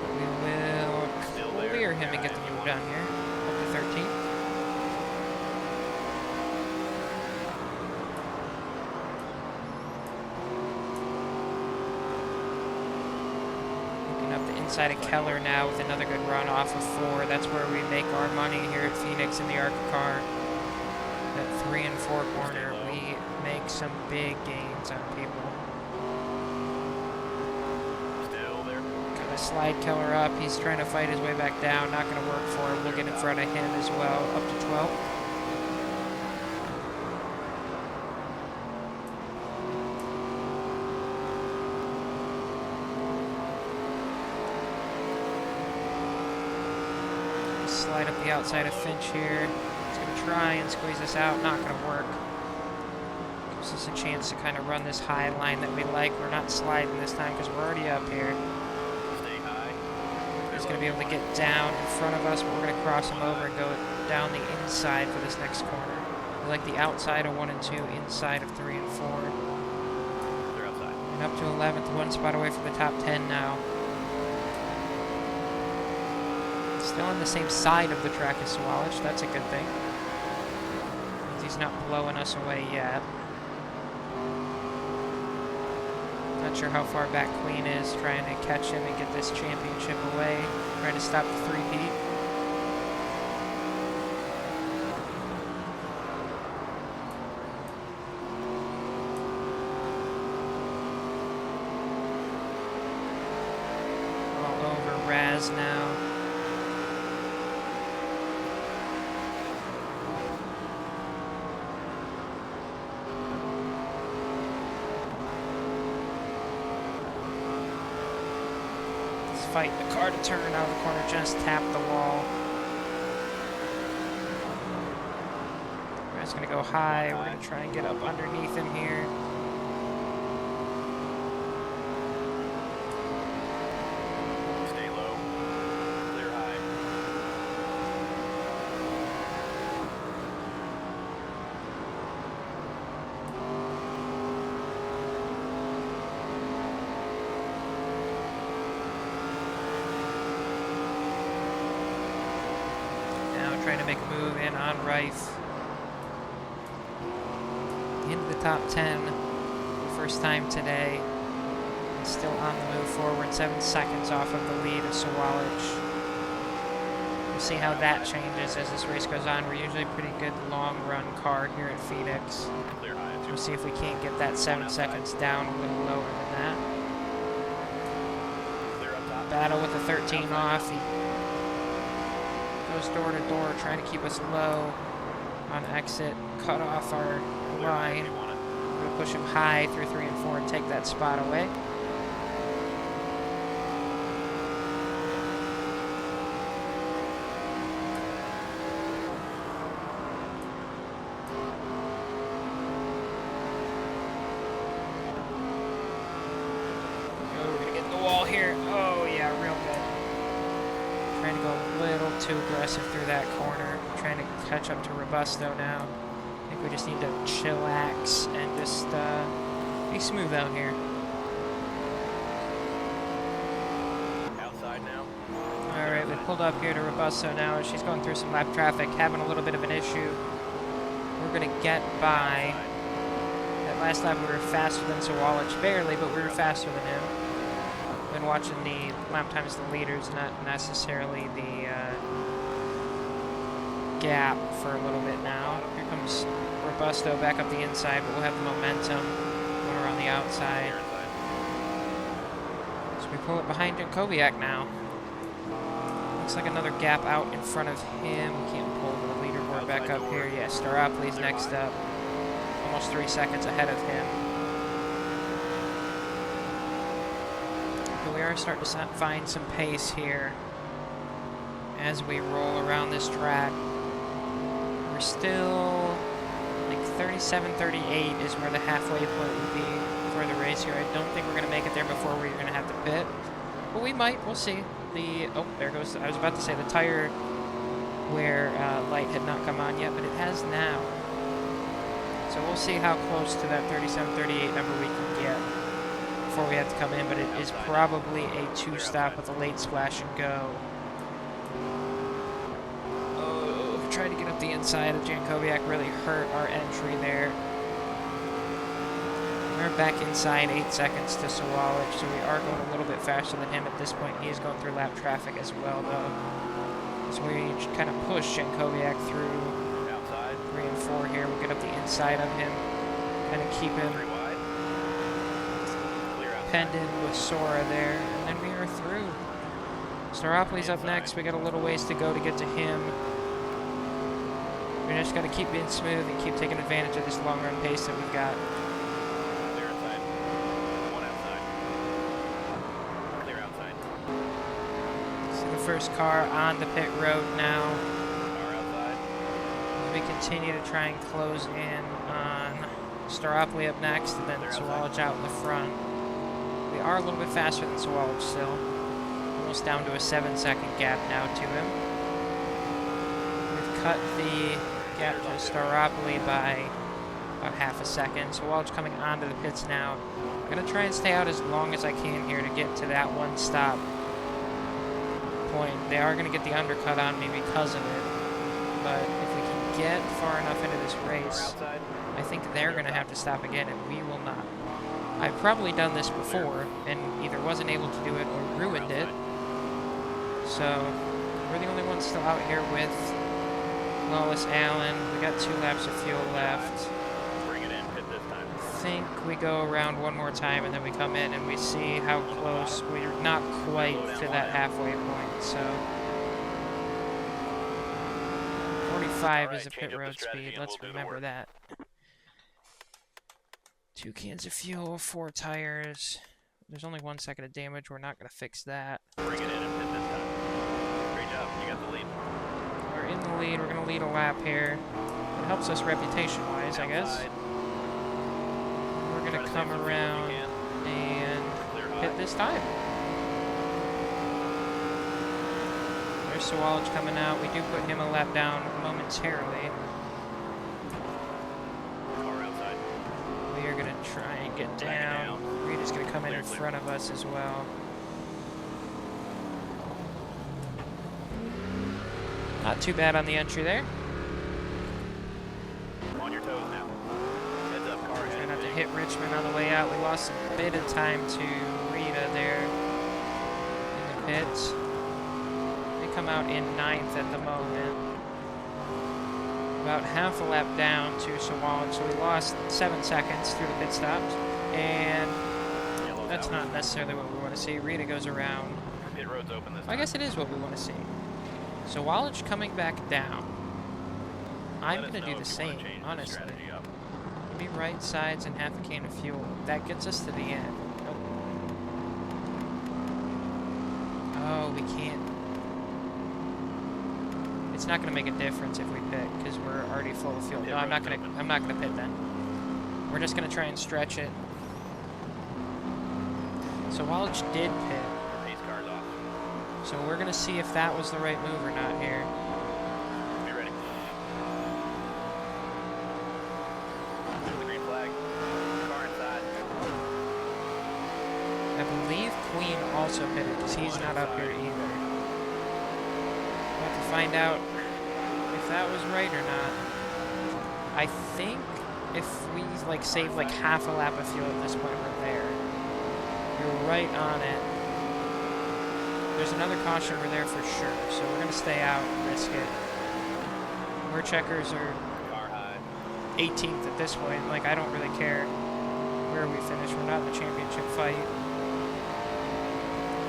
But we will clear him and get the move done here. Up to 13th. outside of Keller now with another good run off of 4. That's where we make our money here at Phoenix in the ARCA car. That 3 and 4 corner, we make some big gains on people. Still there. Gonna slide Keller up. He's trying to fight his way back down. Not gonna work for him. We'll get in front of him as well. Up to 12. Slide up the outside of Finch here. He's going to try and squeeze us out. Not going to work. Gives us a chance to kind of run this high line that we like. We're not sliding this time because we're already up here. Stay high. He's going to be able to get down in front of us, but we're going to cross him over and go down the inside for this next corner. We like the outside of 1 and 2, inside of 3 and 4. They're outside. And up to 11th, 1 spot away from the top 10 now. Still on the same side of the track as Sawalich. That's a good thing. Means he's not blowing us away yet. Not sure how far back Queen is, trying to catch him and get this championship away. Trying to stop the three-peat. All over Raz now. Fight the car to turn out of the corner, just tap the wall. It's gonna go high. We're gonna try and get up underneath him here. Stay low. Clear high. Trying to make a move in on Rife. Into the top 10. First time today. Still on the move forward. 7 seconds off of the lead of Sawalich. We'll see how that changes as this race goes on. We're usually a pretty good long run car here at Phoenix. Clear high. We'll see if we can't get that 7 seconds down a little lower than that. Clear up top. Battle with the 13 off. He goes door to door, trying to keep us low on exit. Cut off our Clear high if line. you want it. We're going to push him high through 3 and 4 and take that spot away. Oh, we're going to get in the wall here. Oh, yeah, real good. Trying to go a little too aggressive through that corner. Trying to catch up to Robusto now. I think we just need to chillax and just be smooth out here. Outside now. Alright, we pulled up here to Robusto now. She's going through some lap traffic, having a little bit of an issue. We're going to get by. That last lap we were faster than Sawalich, barely, but we were faster than him. Been watching the lap times of the leaders, not necessarily the gap for a little bit now. Here comes Robusto back up the inside, but we'll have the momentum when we're on the outside. Clear inside. So we pull it behind Jankowiak now. Looks like another gap out in front of him. We can't pull the leaderboard back up here. Yeah, Staropoulos next up. Almost 3 seconds ahead of him. But we are starting to find some pace here as we roll around this track. We're still like 37, 38 is where the halfway point would be for the race here. I don't think we're going to make it there before we're going to have to pit. But we might. We'll see. Oh, there goes. I was about to say the tire where light had not come on yet, but it has now. So we'll see how close to that 37, 38 number we can get before we have to come in. But it is probably a 2-stop with a late splash and go. Trying to get up the inside of Jankowiak, really hurt our entry there. We're back inside 8 seconds to Sawalage, so we are going a little bit faster than him at this point. He is going through lap traffic as well, though. So we kind of push Jankowiak through Outside. 3 and 4 here. We'll get up the inside of him, kind of keep him 3 wide. Clear outside. penned in with Sora there, and then we are through. Staropolis up next. We got a little ways to go to get to him. We just got to keep being smooth and keep taking advantage of this long run pace that we've got. Clear outside. 1 outside. Clear outside. See the first car on the pit road now. Car outside. As we continue to try and close in on Staropoli up next, and then Sawalage out in the front. We are a little bit faster than Sawalage still. Almost down to a 7-second gap now to him. We've cut the gap to Staropoli by about half a second. Sawalage coming onto the pits now. I'm going to try and stay out as long as I can here to get to that one stop point. They are going to get the undercut on me because of it. But if we can get far enough into this race, I think they're going to have to stop again and we will not. I've probably done this before and either wasn't able to do it or ruined it. So, we're the only ones still out here with Lawless Allen. We got 2 laps of fuel left. Bring it in. Pit this time. I think we go around one more time and then we come in and we see how close. We're not quite to that halfway point, so 45 is the pit road speed. Let's remember that. 2 cans of fuel, 4 tires. There's only 1 second of damage. We're not going to fix that. Bring it in and pit this time. Great job. You got the lead. We're in the lead. We're going to lead a lap here. It helps us reputation-wise, I guess. Outside. We're going to come around and pit this time. There's Sawalage coming out. We do put him a lap down momentarily. Car outside. We are going to try and get down. Rita's going to come in front of us as well. Not too bad on the entry there. On your toes now. Heads up, car Trying ahead. not to hit Richmond on the way out. We lost a bit of time to Rita there in the pits. They come out in 9th at the moment. About half a lap down to Sawalage, so we lost 7 seconds through the pit stops. And Yellow's that's out. not necessarily what we want to see. Rita goes around. Pit road's open this I time. guess it is what we want to see. So Sawalage coming back down. I'm Let us going to know do the if you wanna same, change the honestly. strategy up. Give me right sides and half a can of fuel. That gets us to the end. Oh, we can't. It's not going to make a difference if we pit because we're already full of fuel. Pit No, I'm not road's going to. open. I'm not going to pit then. We're just going to try and stretch it. So Sawalage did pit. Your pace car's off. So we're going to see if that was the right move or not here. Be ready. The green flag. Car inside. I believe Queen also pitted because he's not up here either. We'll have to find out if that was right or not. I think if we like save like half a lap of fuel at this point, we're there. You're right on it. There's another caution over there for sure, so we're gonna stay out and risk it. We're checkers are Car high. 18th at this point. Like, I don't really care where we finish. We're not in the championship fight.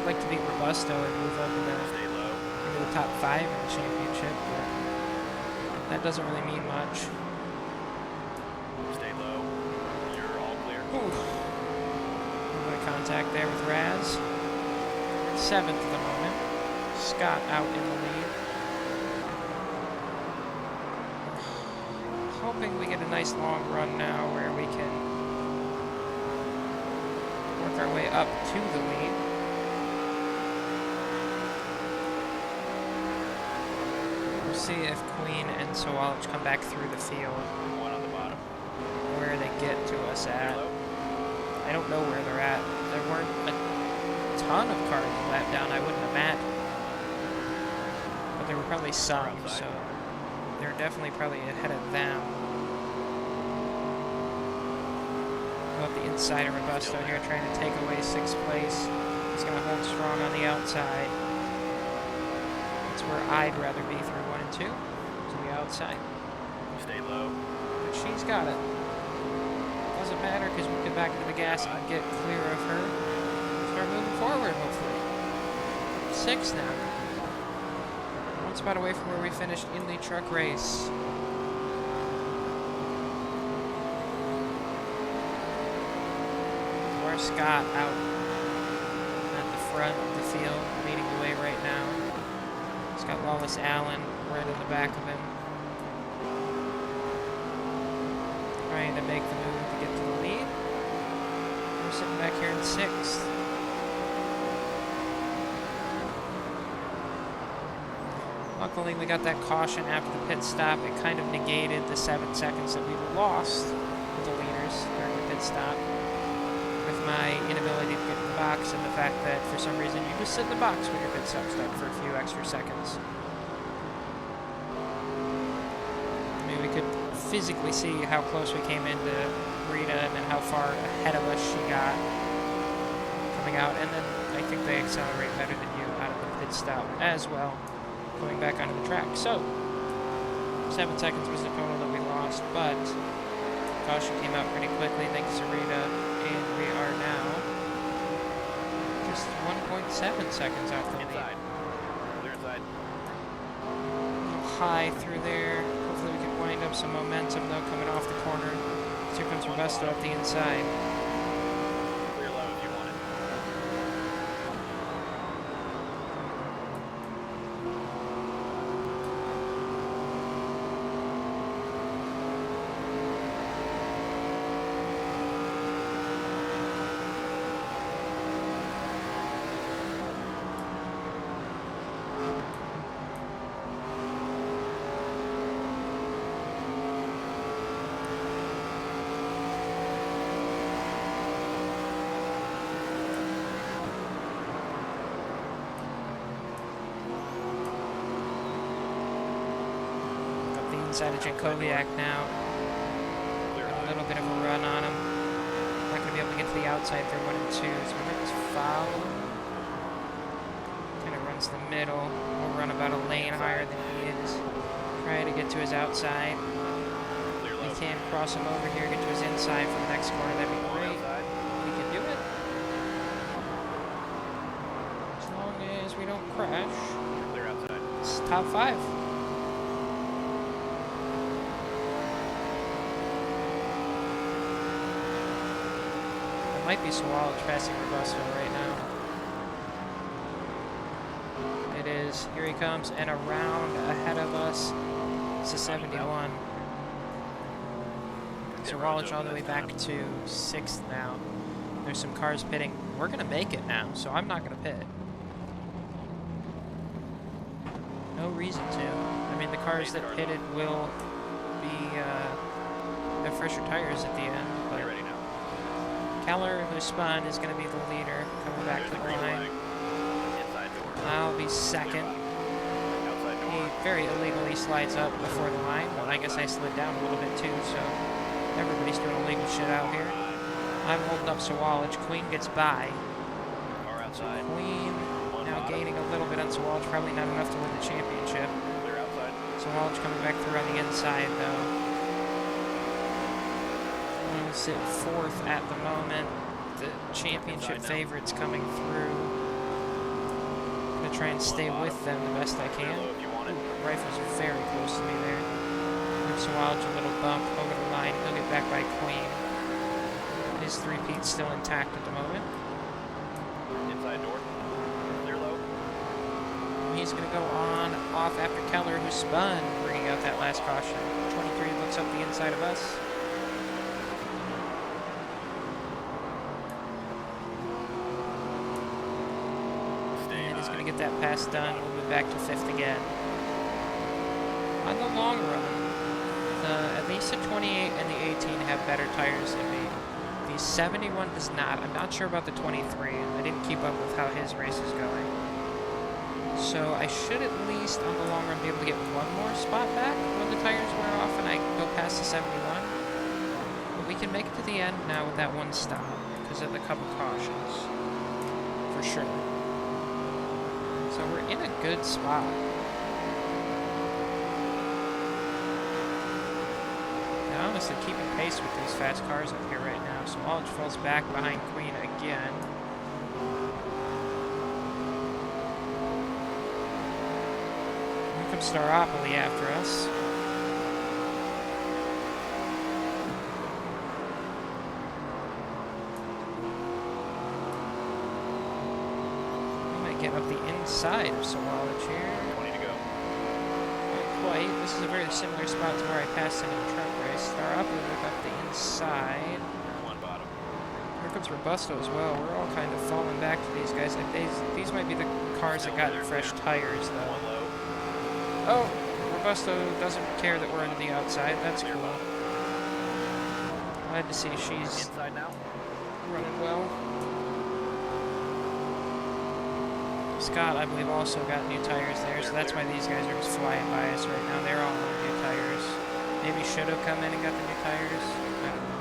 I'd like to beat Robusto and move up Stay low. into the top 5 in the championship, but that doesn't really mean much. Stay low. You're all clear. Ooh. A little bit of contact there with Raz. 7th at the moment. Scott out in the lead. Hoping we get a nice long run now where we can work our way up to the lead. We'll see if Queen and Sawalage come back through the field One on the bottom. where they get to us at. Low. I don't know where they're at. There weren't a ton of cars lap down, I wouldn't imagine. But there were probably some, so they're definitely probably ahead of them. Go up the inside of Robusto here, trying to take away 6th place. He's going to hold strong on the outside. That's where I'd rather be through 1 and 2, to the outside. Stay low. But she's got it. Doesn't matter because we get back into the gas and get clear of her. Start moving forward, hopefully. 6 now. 1 spot away from where we finished in the truck race. Scott out at the front of the field, leading the way right now. He's got Wallace Allen right in the back of him, trying to make the move to get to the lead. We're sitting back here in 6th. Luckily, we got that caution after the pit stop. It kind of negated the 7 seconds that we lost with the leaders during the pit stop. With my inability to get in the box and the fact that for some reason you just sit in the box when your pit stop stuck for a few extra seconds. I mean, we could physically see how close we came into Rita and then how far ahead of us she got coming out. And then I think they accelerate better than you out of the pit stop as well, going back onto the track. So, 7 seconds was the total that we lost, but caution came out pretty quickly thanks to Rita. And we are now just 1.7 seconds off the lead. Inside. Clear inside. A little high through there. Hopefully we can wind up some momentum though coming off the corner. Here comes Robusto up the inside. Clear low if you want it. Inside of Jankowiak now. A little bit of a run on him. Not going to be able to get to the outside through 1 and 2. So we got this foul. Kind of runs the middle. We'll run about a lane higher than he is. Try to get to his outside. We can cross him over here, get to his inside for the next corner. That'd be great. We can do it. As long as we don't crash. Clear outside. It's top 5. Might be Swallow passing Robusto right now. It is. Here he comes, and around ahead of us. It's a 71. So Wallace all the way back to 6th now. There's some cars pitting. We're going to make it now, so I'm not going to pit. No reason to. I mean, the cars that pitted will be have fresher tires at the end. But Ready now. Keller, who spun, is going to be the leader coming back to the line. Inside door. I'll be 2nd. Outside He door. very illegally slides up before the line, but I guess I slid down a little bit too, so everybody's doing illegal shit out here. I'm holding up Sawallich. Queen gets by. Car outside. Queen now gaining a little bit on Sawallich, probably not enough to win the championship. Clear outside. Sawallich coming back through on the inside, though. We'll sit 4th at the moment. The championship favorites coming through. Gonna try and stay with them the best I can. If you want it. Rifle's very close to me there. Give Sawallich a little bump over the line. He'll get back by Queen. His 3-peat's still intact at the moment. Inside door. Clear low. He's going to go on off after Keller, who spun, bringing out that last caution. 23 looks up the inside of us. And he's going to get that pass done. We'll move back to 5th again. On the long run, at least the 28 and the 18 have better tires than me. The 71 does not. I'm not sure about the 23. I didn't keep up with how his race is going. So I should at least, on the long run, be able to get one more spot back when the tires wear off and I go past the 71. We'll we can make it to the end now with that one stop because of the couple cautions, for sure. So we're in a good spot. And honestly, keeping pace with these fast cars up here right now. So Walsh falls back behind Queen again. Here comes Staropoly after us. Get up the inside of Sawalage here. 20 to go. Not quite. This is a very similar spot to where I passed in the truck race. Start up and look up the inside. One bottom. Here comes Robusto as well. We're all kind of falling back to these guys. Like these might be the cars that got fresh tires, though. One low. Oh, Robusto doesn't care that we're on the outside. That's cool. Glad to see she's Inside now. running well. Scott, I believe, also got new tires there, so that's why these guys are just flying by us right now. They're all on new tires. Maybe should have come in and got the new tires. I don't know.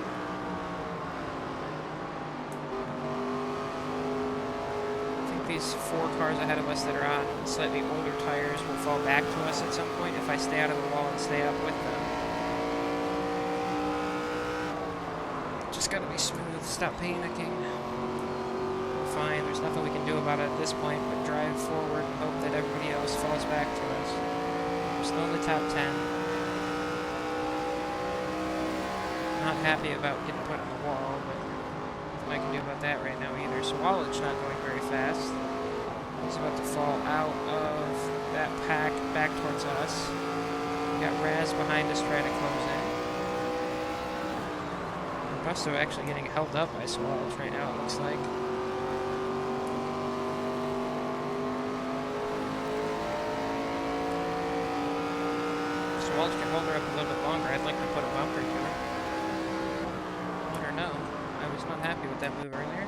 I think these 4 cars ahead of us that are on slightly older tires will fall back to us at some point if I stay out of the wall and stay up with them. Just gotta be smooth, stop panicking. Fine, there's nothing we can do about it at this point but drive forward and hope that everybody else falls back to us. We're still in the top 10. Not happy about getting put on the wall, but nothing I can do about that right now either. So Wallach not going very fast. He's about to fall out of that pack back towards us. We got Raz behind us trying to close in. Robusto actually getting held up by Swallows right now, it looks like. Walsh can hold her up a little bit longer. I'd like to put a bumper to her. Let her know. I was not happy with that move earlier.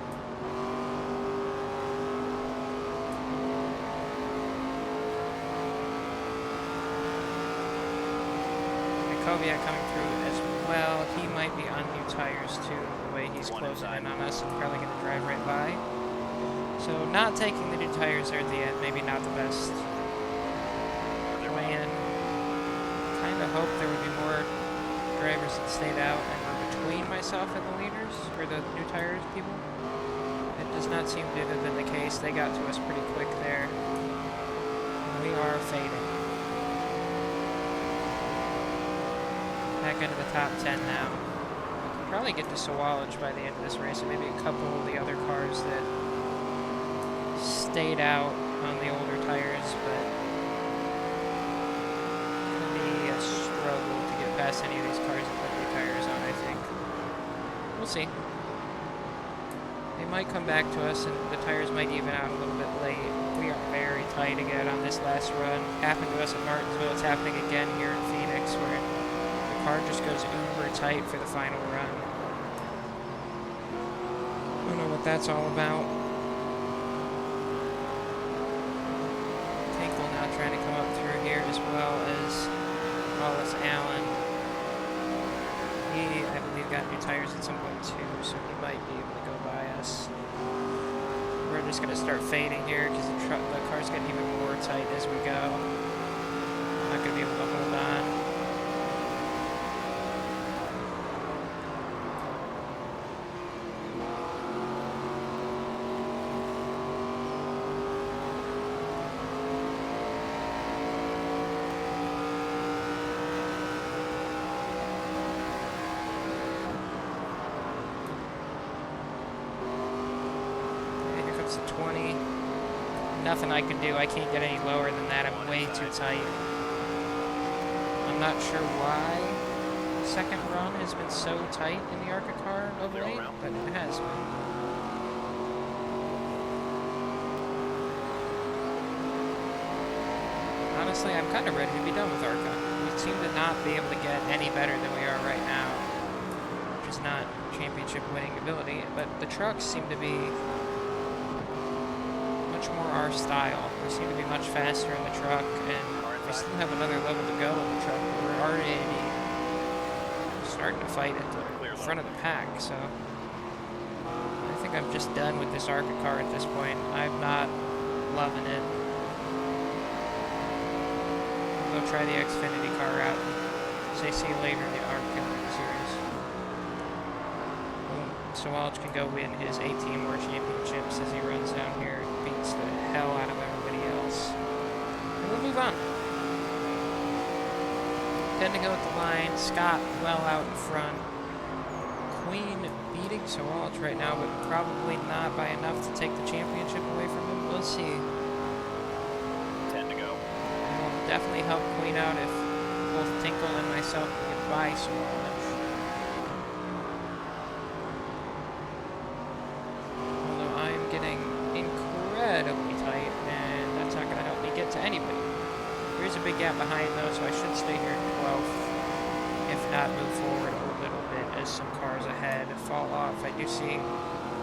Koviak coming through as well. He might be on new tires too, the way he's closing in on us and probably going to drive right by. So not taking the new tires there at the end, maybe not the best plan. I hope there would be more drivers that stayed out and were between myself and the leaders, or the new tires people. It does not seem to have been the case. They got to us pretty quick there. And we are fading. Back into the top 10 now. We'll probably get to Sawalage by the end of this race, and maybe a couple of the other cars that stayed out on the older tires, but struggle to get past any of these cars and put new tires on, I think. We'll see. They might come back to us and the tires might even out a little bit late. We are very tight again on this last run. Happened to us at Martinsville. It's happening again here in Phoenix where the car just goes uber tight for the final run. I don't know what that's all about. Tinkle now trying to come up through here as well as Wallace Allen. He, I believe, got new tires at some point too, so he might be able to go by us. We're just going to start fading here because the car's getting even more tight as we go. I'm not going to be able to hold on. to 20. Nothing I can do. I can't get any lower than that. I'm way too tight. I'm not sure why the second run has been so tight in the ARCA car of late, but it has been. Honestly, I'm kind of ready to be done with ARCA. We seem to not be able to get any better than we are right now, which is not championship winning ability, but the trucks seem to be much more our style. We seem to be much faster in the truck, and we still have another level to go in the truck. We're already starting to fight at the front of the pack, so I think I'm just done with this ARCA car at this point. I'm not loving it. I'll go try the Xfinity car out. Say see you later in the ARCA series. So Walsh can go win his 18 more championships as he runs down here and beats the hell out of everybody else. And we'll move on. 10 to go at the line. Scott well out in front. Queen beating Walsh right now, but probably not by enough to take the championship away from him. We'll see. 10 to go. And will definitely help Queen out if both Tinkle and myself can get by Walsh. Although I'm getting incredibly tight, and that's not going to help me get to anybody. There's a big gap behind though, so I should stay here in 12th. If not, move forward a little bit as some cars ahead fall off. I do see,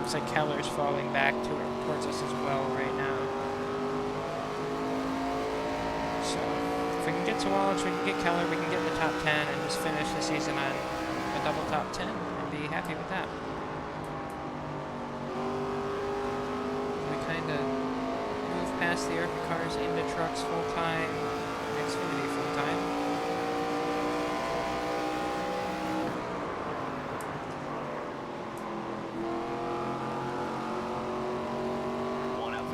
looks like Keller's falling back towards us as well right now. So, if we can get to Walsh, we can get Keller, we can get in the top 10 and just finish the season on a double top 10 and be happy with that. We kind of move past the ARCA cars into trucks full time. Xfinity full time.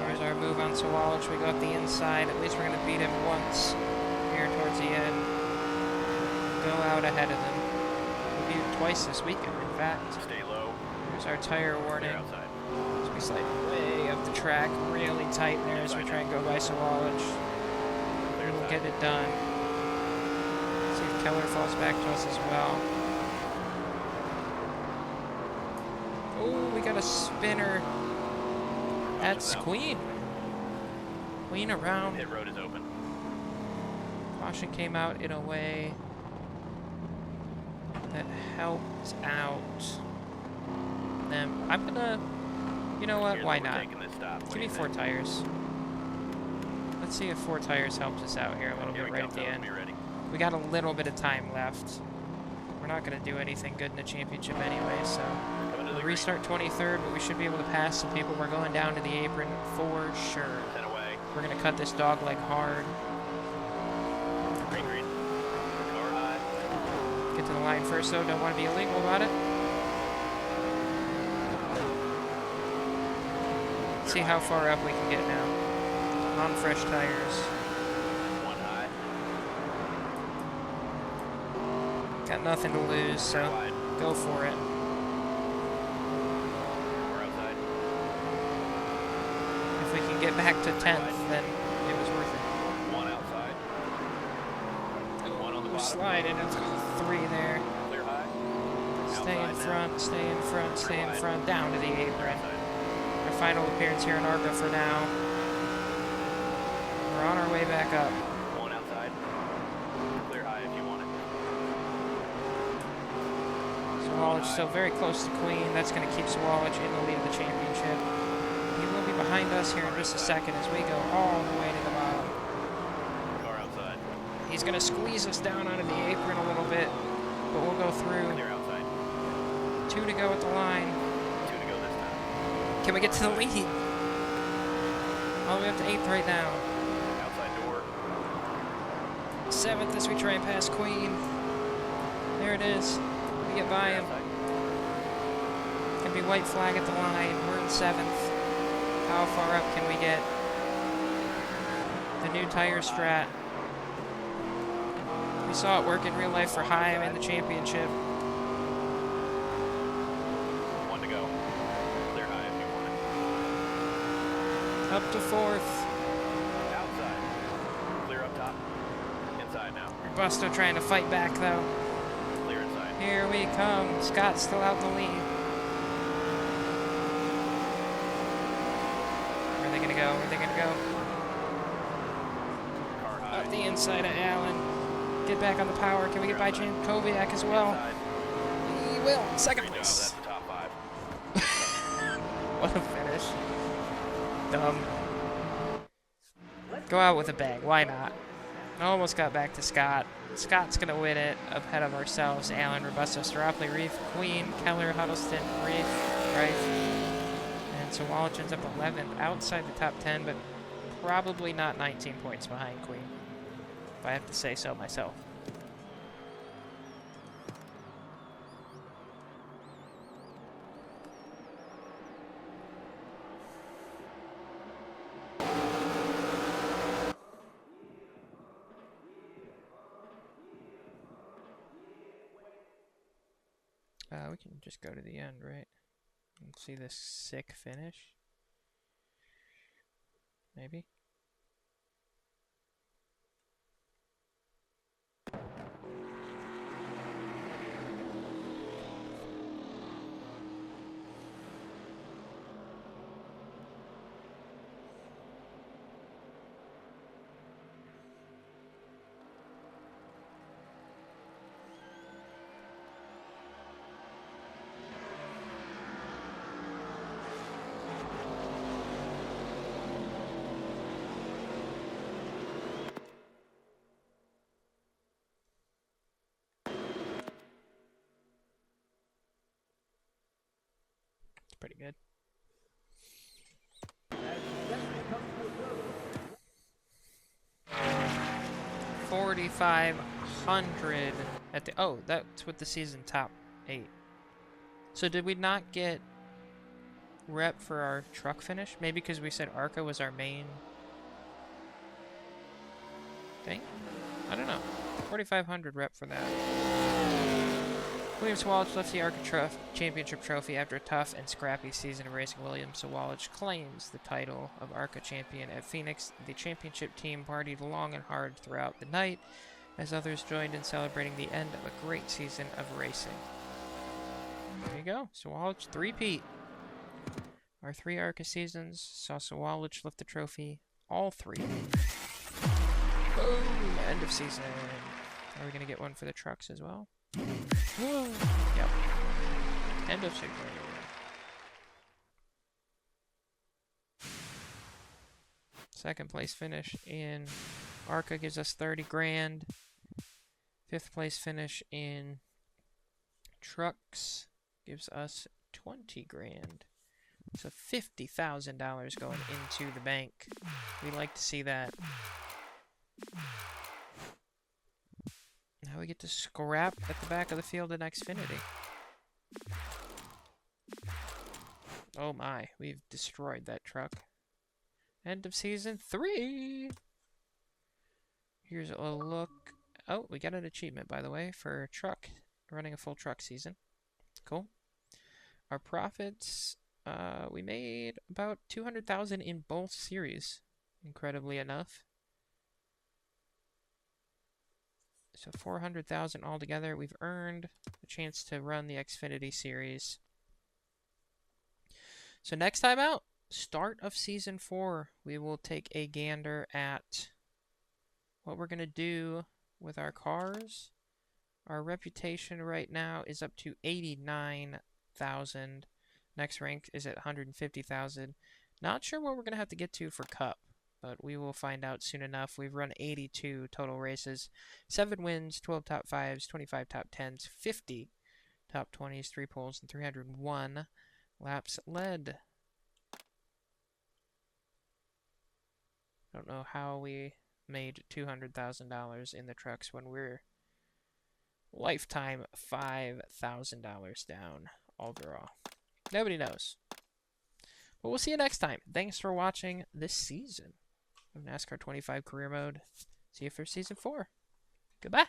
Here's our move on Walsh. We go up the inside. At least we're going to beat him once here towards the end. Go out ahead of them. We beat him twice this weekend, in fact. Stay low. Here's our tire warning. Clear outside. So we slide way up the track, really tight there as we try and go by Walsh. We'll get it done. See if Keller falls back to us as well. Oh, we got a spinner. That's Queen. Queen around. Pit road is open. Caution came out in a way that helped out them. I'm gonna, you know what? Why not? Give me 4 tires. Let's see if 4 tires helps us out here a little bit right at the end. We got a little bit of time left. We're not going to do anything good in the championship anyway, so we'll restart 23rd, but we should be able to pass some people. We're going down to the apron for sure. We're going to cut this dog leg hard. Green, green. Car high. Get to the line first, though. Don't want to be illegal about it. Let's see how far up we can get now. On fresh tires. One high. Got nothing to lose, so go for it. We're outside. If we can get back to 10th, then it was worth it. One outside. One on the We're bottom. sliding into 3 there. Clear high. Stay in Outside now. front, stay in front, stay in Wide. front, down to the apron. Outside. Our final appearance here in ARCA for now. We're on our way back up. One outside. Clear high if you want it. Walsh still very close to Queen. That's going to keep Walsh in the lead of the championship. He will be behind us here in just a second as we go all the way to the bottom. Car outside. He's going to squeeze us down onto the apron a little bit, but we'll go through. Clear outside. 2 to go at the line. 2 to go this time. Can we get to the lead? All the way up to 8th right now. Outside door. 7th as we try and pass Queen. There it is. We get by him. Outside. Gonna be white flag at the line. We're in 7th. How far up can we get? The new tire strat. We saw it work in real life for Haim in the championship. 1 to go. Clear high if you want it. Up to 4th. Outside. Clear up top. Inside now. Busto trying to fight back though. Clear inside. Here we come. Scott's still out in the lead. Where are they gonna go? Where are they gonna go? Car high. Up the inside of Allen. Get back on the power. Can we get by Jankovic as well? Inside. We will. Second Great job. place. That's the top 5. What a finish. Dumb. Go out with a bang. Why not? Almost got back to Scott. Scott's going to win it ahead of ourselves. Allen, Robusto, Staropoli, Reef, Queen, Keller, Huddleston, Reef, Rife. And so Wallich ends up 11th outside the top 10, but probably not 19 points behind Queen, if I have to say so myself. We can just go to the end, right? And see this sick finish. Maybe. Pretty good. 4,500 at the... Oh, that's with the season top 8. So did we not get rep for our truck finish? Maybe because we said ARCA was our main thing? I don't know. 4,500 rep for that. Williams Wallich lifts the ARCA Championship trophy after a tough and scrappy season of racing. Williams Wallich claims the title of ARCA champion at Phoenix. The championship team partied long and hard throughout the night as others joined in celebrating the end of a great season of racing. There you go. Wallich three-peat. Our 3 ARCA seasons saw Wallich lift the trophy. All 3. Boom! End of season. Are we going to get one for the trucks as well? Yep. End of season. Second place finish in ARCA gives us 30 grand. 5th place finish in trucks gives us 20 grand. So $50,000 going into the bank. We like to see that. Now we get to scrap at the back of the field in Xfinity. Oh my, we've destroyed that truck. End of season 3. Here's a look. Oh, we got an achievement, by the way, for truck. Running a full truck season. Cool. Our profits, we made about $200,000 in both series, incredibly enough. So $400,000 altogether. We've earned a chance to run the Xfinity series. So next time out, start of season 4, we will take a gander at what we're going to do with our cars. Our reputation right now is up to 89,000. Next rank is at 150,000. Not sure what we're going to have to get to for Cup, but we will find out soon enough. We've run 82 total races, 7 wins, 12 top 5s, 25 top 10s, 50 top 20s, 3 poles, and 301 laps led. Don't know how we made $200,000 in the trucks when we're lifetime $5,000 down overall. Nobody knows. But we'll see you next time. Thanks for watching this season of NASCAR 25 Career Mode. See you for season 4. Goodbye.